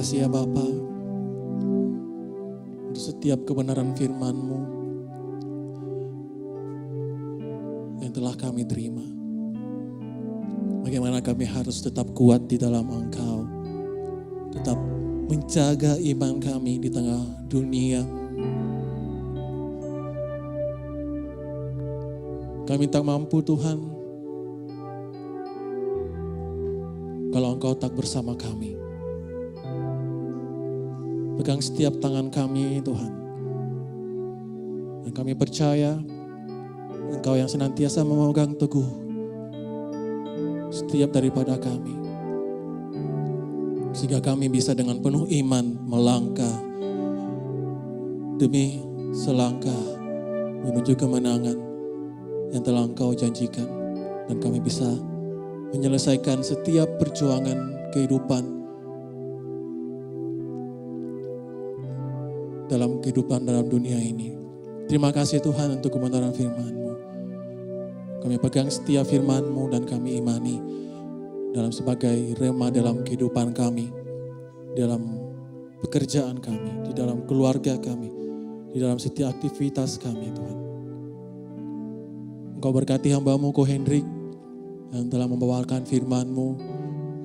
kasih ya Bapa untuk setiap kebenaran firman-Mu yang telah kami terima. Bagaimana kami harus tetap kuat di dalam Engkau, tetap menjaga iman kami di tengah dunia. Kami tak mampu Tuhan, kalau Engkau tak bersama kami. Pegang setiap tangan kami Tuhan. Dan kami percaya Engkau yang senantiasa memegang teguh setiap daripada kami. Sehingga kami bisa dengan penuh iman melangkah demi selangkah menuju kemenangan yang telah Engkau janjikan. Dan kami bisa menyelesaikan setiap perjuangan kehidupan dalam dunia ini. Terima kasih Tuhan untuk kebenaran firman-Mu. Kami pegang setiap firman-Mu dan kami imani dalam sebagai rema dalam kehidupan kami, dalam pekerjaan kami, di dalam keluarga kami, di dalam setiap aktivitas kami Tuhan. Engkau berkati hamba-Mu Ko Hendrik yang telah membawakan firman-Mu,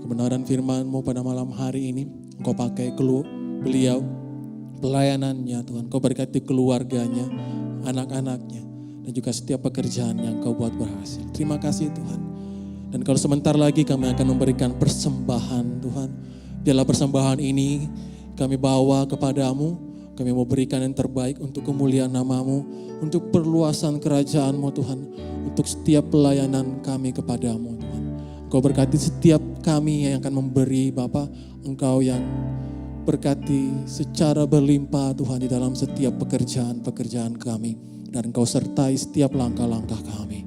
kebenaran firman-Mu pada malam hari ini. Engkau pakai beliau, pelayanannya Tuhan. Engkau berkati keluarganya, anak-anaknya, dan juga setiap pekerjaan yang Engkau buat berhasil. Terima kasih Tuhan. Dan kalau sebentar lagi kami akan memberikan persembahan Tuhan. Biarlah persembahan ini kami bawa kepadamu. Kami mau berikan yang terbaik untuk kemuliaan nama-Mu, untuk perluasan kerajaan-Mu Tuhan, untuk setiap pelayanan kami kepadamu Tuhan. Engkau berkati setiap kami yang akan memberi Bapa. Engkau yang berkati secara berlimpah Tuhan di dalam setiap pekerjaan-pekerjaan kami. Dan Engkau sertai setiap langkah-langkah kami.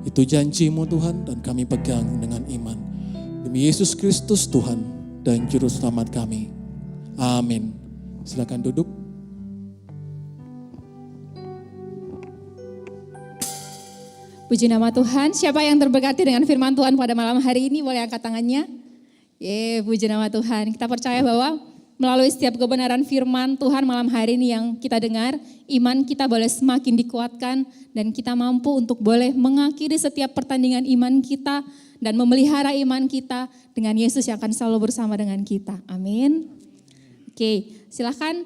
Itu janji-Mu Tuhan dan kami pegang dengan iman. Demi Yesus Kristus Tuhan dan Juru Selamat kami. Amin. Silakan duduk. Puji nama Tuhan. Siapa yang terberkati dengan firman Tuhan pada malam hari ini boleh angkat tangannya? Puji nama Tuhan. Kita percaya bahwa melalui setiap kebenaran firman Tuhan malam hari ini yang kita dengar, iman kita boleh semakin dikuatkan dan kita mampu untuk boleh mengakhiri setiap pertandingan iman kita dan memelihara iman kita dengan Yesus yang akan selalu bersama dengan kita. Amin. Silakan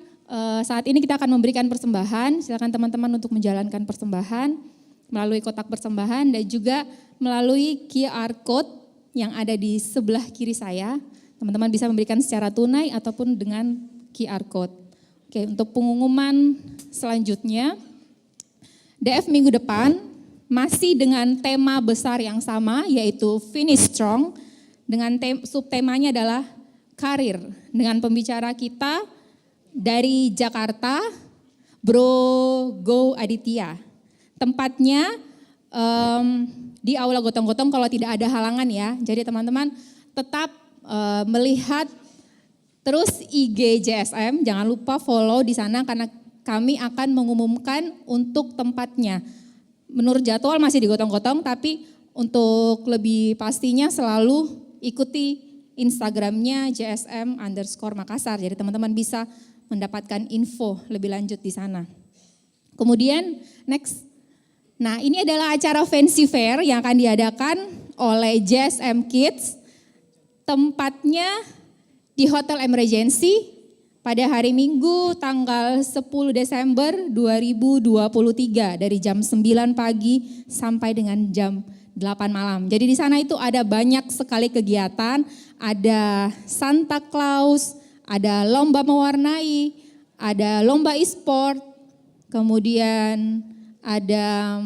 saat ini kita akan memberikan persembahan. Silakan teman-teman untuk menjalankan persembahan melalui kotak persembahan dan juga melalui QR Code yang ada di sebelah kiri saya. Teman-teman bisa memberikan secara tunai ataupun dengan QR Code. Untuk pengumuman selanjutnya, DF minggu depan masih dengan tema besar yang sama yaitu Finish Strong. Dengan subtemanya adalah karir. Dengan pembicara kita dari Jakarta, Bro Go Aditya. Tempatnya di Aula Gotong-Gotong kalau tidak ada halangan ya. Jadi teman-teman tetap melihat terus IG JSM, jangan lupa follow di sana karena kami akan mengumumkan untuk tempatnya. Menurut jadwal masih di Gotong-Gotong, tapi untuk lebih pastinya selalu ikuti Instagramnya JSM_Makassar. Jadi teman-teman bisa mendapatkan info lebih lanjut di sana. Kemudian next. Nah, ini adalah acara Fancy Fair yang akan diadakan oleh JSM Kids. Tempatnya di Hotel Emergency pada hari Minggu tanggal 10 Desember 2023 dari jam 9 pagi sampai dengan jam 8 malam. Jadi di sana itu ada banyak sekali kegiatan, ada Santa Claus, ada lomba mewarnai, ada lomba e-sport, kemudian ada,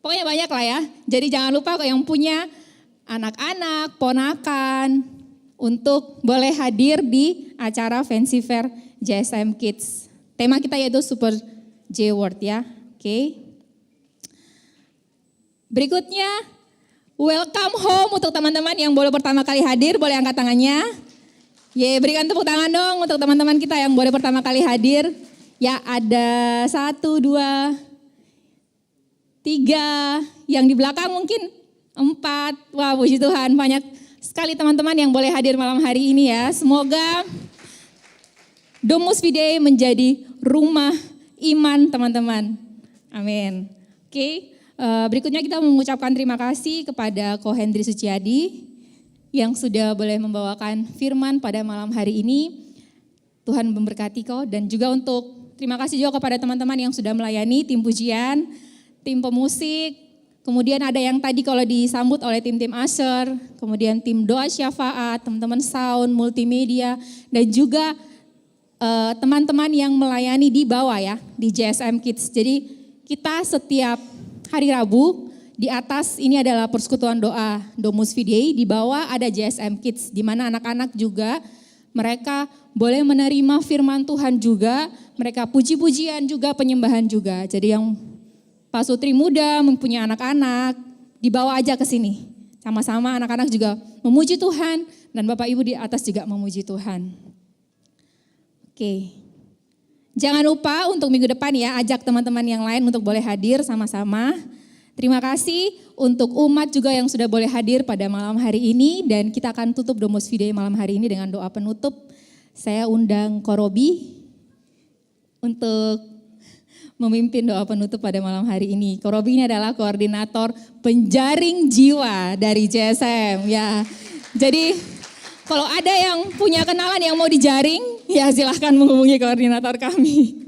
pokoknya banyak lah ya. Jadi jangan lupa yang punya anak-anak, ponakan, untuk boleh hadir di acara Fancy Fair JSM Kids. Tema kita yaitu Super J Word ya. Berikutnya, welcome home untuk teman-teman yang baru pertama kali hadir, boleh angkat tangannya. Berikan tepuk tangan dong untuk teman-teman kita yang baru pertama kali hadir. Ya, ada 1, 2, 3, yang di belakang mungkin 4. Wah, puji Tuhan, banyak sekali teman-teman yang boleh hadir malam hari ini ya. Semoga Domus Fidei menjadi rumah iman teman-teman. Amin. Oke, berikutnya kita mengucapkan terima kasih kepada Ko Hendri Suciadi yang sudah boleh membawakan firman pada malam hari ini. Tuhan memberkati kau, dan juga untuk terima kasih juga kepada teman-teman yang sudah melayani, tim pujian, tim pemusik, kemudian ada yang tadi kalau disambut oleh tim-tim usher, kemudian tim doa syafaat, teman-teman sound, multimedia, dan juga teman-teman yang melayani di bawah ya, di JSM Kids. Jadi kita setiap hari Rabu di atas ini adalah persekutuan doa Domus Fidei, di bawah ada JSM Kids, di mana anak-anak juga mereka boleh menerima firman Tuhan juga, mereka puji-pujian juga, penyembahan juga. Jadi yang Pak Sutri muda mempunyai anak-anak, dibawa aja ke sini. Sama-sama anak-anak juga memuji Tuhan, dan Bapak Ibu di atas juga memuji Tuhan. Oke, jangan lupa untuk minggu depan ya, ajak teman-teman yang lain untuk boleh hadir sama-sama. Terima kasih untuk umat juga yang sudah boleh hadir pada malam hari ini, dan kita akan tutup Domus Fidei malam hari ini dengan doa penutup. Saya undang Ko Robi untuk memimpin doa penutup pada malam hari ini. Ko Robi ini adalah koordinator penjaring jiwa dari JSM ya. Jadi kalau ada yang punya kenalan yang mau dijaring, ya silahkan menghubungi koordinator kami.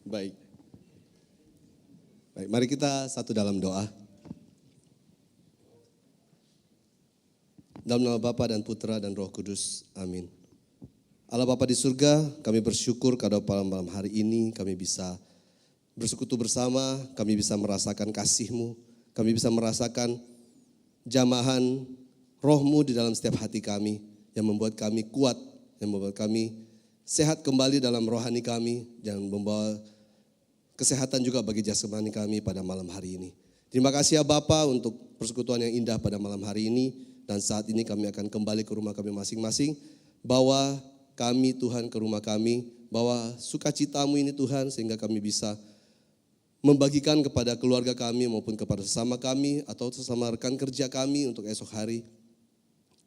Baik. Baik, mari kita satu dalam doa. Dalam nama Bapa dan Putra dan Roh Kudus, amin. Allah Bapa di surga, kami bersyukur pada malam hari ini kami bisa bersekutu bersama, kami bisa merasakan kasih-Mu, kami bisa merasakan jamahan Roh-Mu di dalam setiap hati kami yang membuat kami kuat, yang membuat kami sehat kembali dalam rohani kami, dan membawa kesehatan juga bagi jasmani kami pada malam hari ini. Terima kasih ya Bapa untuk persekutuan yang indah pada malam hari ini, dan saat ini kami akan kembali ke rumah kami masing-masing. Bawa kami Tuhan ke rumah kami, bawa sukacita-Mu ini Tuhan, sehingga kami bisa membagikan kepada keluarga kami maupun kepada sesama kami atau sesama rekan kerja kami untuk esok hari,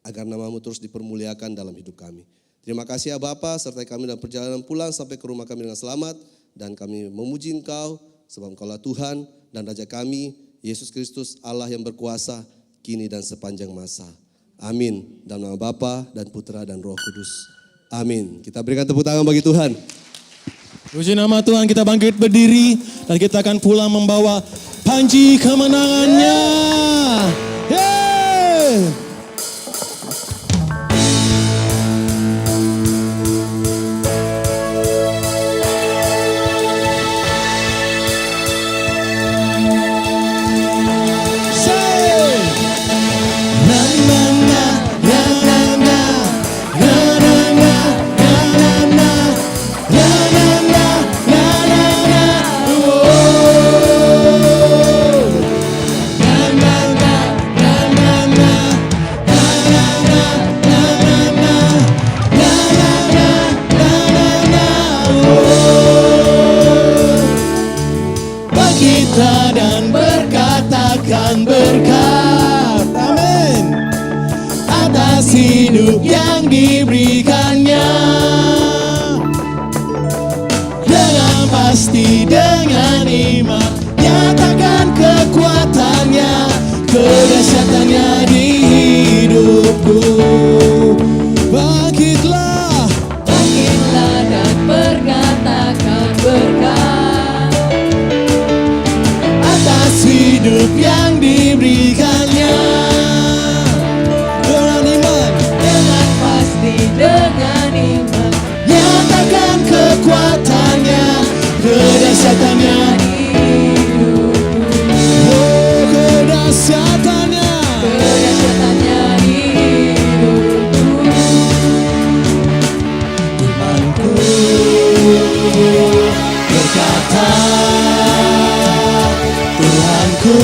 agar nama-Mu terus dipermuliakan dalam hidup kami. Terima kasih ya Bapa, sertai kami dalam perjalanan pulang sampai ke rumah kami dengan selamat, dan kami memuji Engkau sebab Engkaulah Tuhan dan Raja kami, Yesus Kristus, Allah yang berkuasa kini dan sepanjang masa. Amin. Dalam nama Bapa dan Putra dan Roh Kudus. Amin. Kita berikan tepuk tangan bagi Tuhan. Puji nama Tuhan, kita bangkit berdiri dan kita akan pulang membawa panji kemenangannya. Yeay! Dan berkatakan berkat, amin, atas hidup yang diberikannya. Dengan pasti, dengan iman, nyatakan kekuatannya, kedahsyatannya di hidupku. Bangkitlah, Bangkitlah dan berkatakan berkat atas hidup yang diberikannya. Dengan iman, dengan pasti, dengan iman, nyatakan kekuatannya, kedahsyatannya di hidupku, oh kedahsyatannya, kedahsyatannya di hidupku. imanku berkata, Tuhanku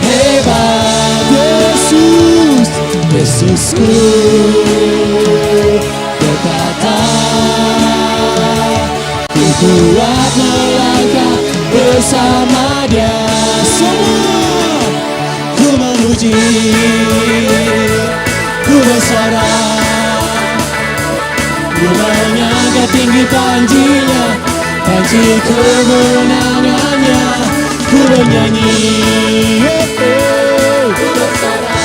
hebat, Yesus, Yesusku berkata, ku kuat melangkah bersama Dia. Semua ku memuji, ku bersorak, mengangkat tinggi panjinya, panji kemenangannya. Ku bernyanyi, ku bersorak,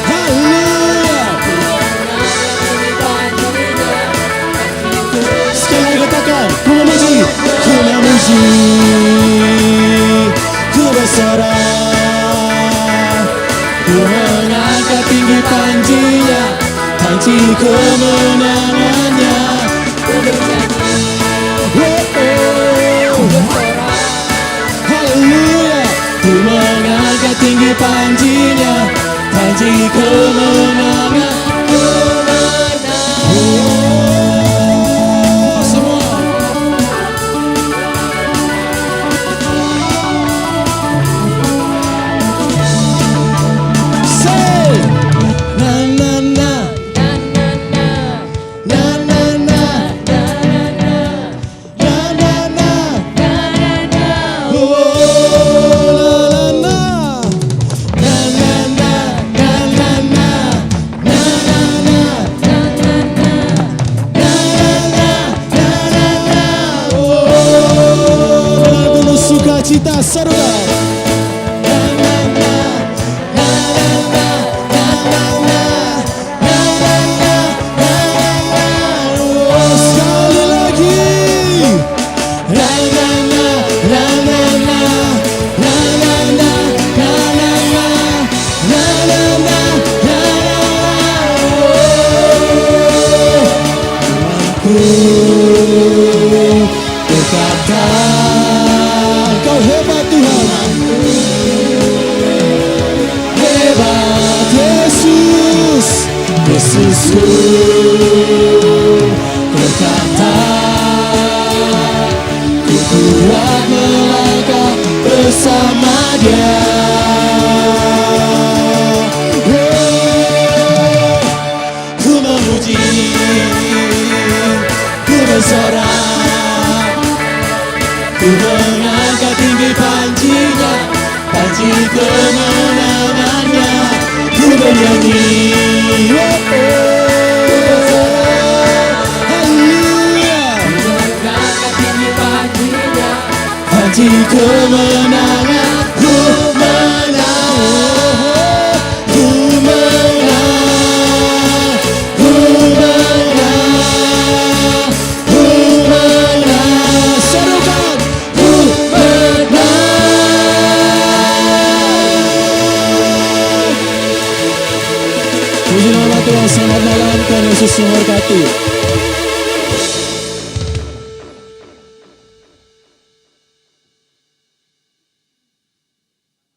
haleluya. Sekali lagi katakan, ku memuji, ku memuji, ku bersorak, ku mengangkat tinggi panjinya, panji kemenangannya. Ku bernyanyi, ku bersorak, haleluya. Ku mengangkat tinggi panjinya, panji kemenangan. Ku menang. Semua. Say, na na na, na na na, na na na, oh la la, na na na, na na na, na na na, oh dengan penuh sukacita serulah. Sekali lagi. La la la, la la la, la la la, la la la, la la la, la la la. Ku berkata, Kau hebat Tuhan, hebat Yesus, Yesusku berkata, ku kuat melangkah bersama Dia. Ku memuji, ku bersorak, ku mengangkat tinggi panjinya, panji kemenangannya. Ku bernyanyi, haleluya. Panji kemenangan, ku menang, ku menang, ku menang, ku menang. Serukan, ku menang. Puji nama Tuhan, selamat malam, Tuhan Yesus memberkati.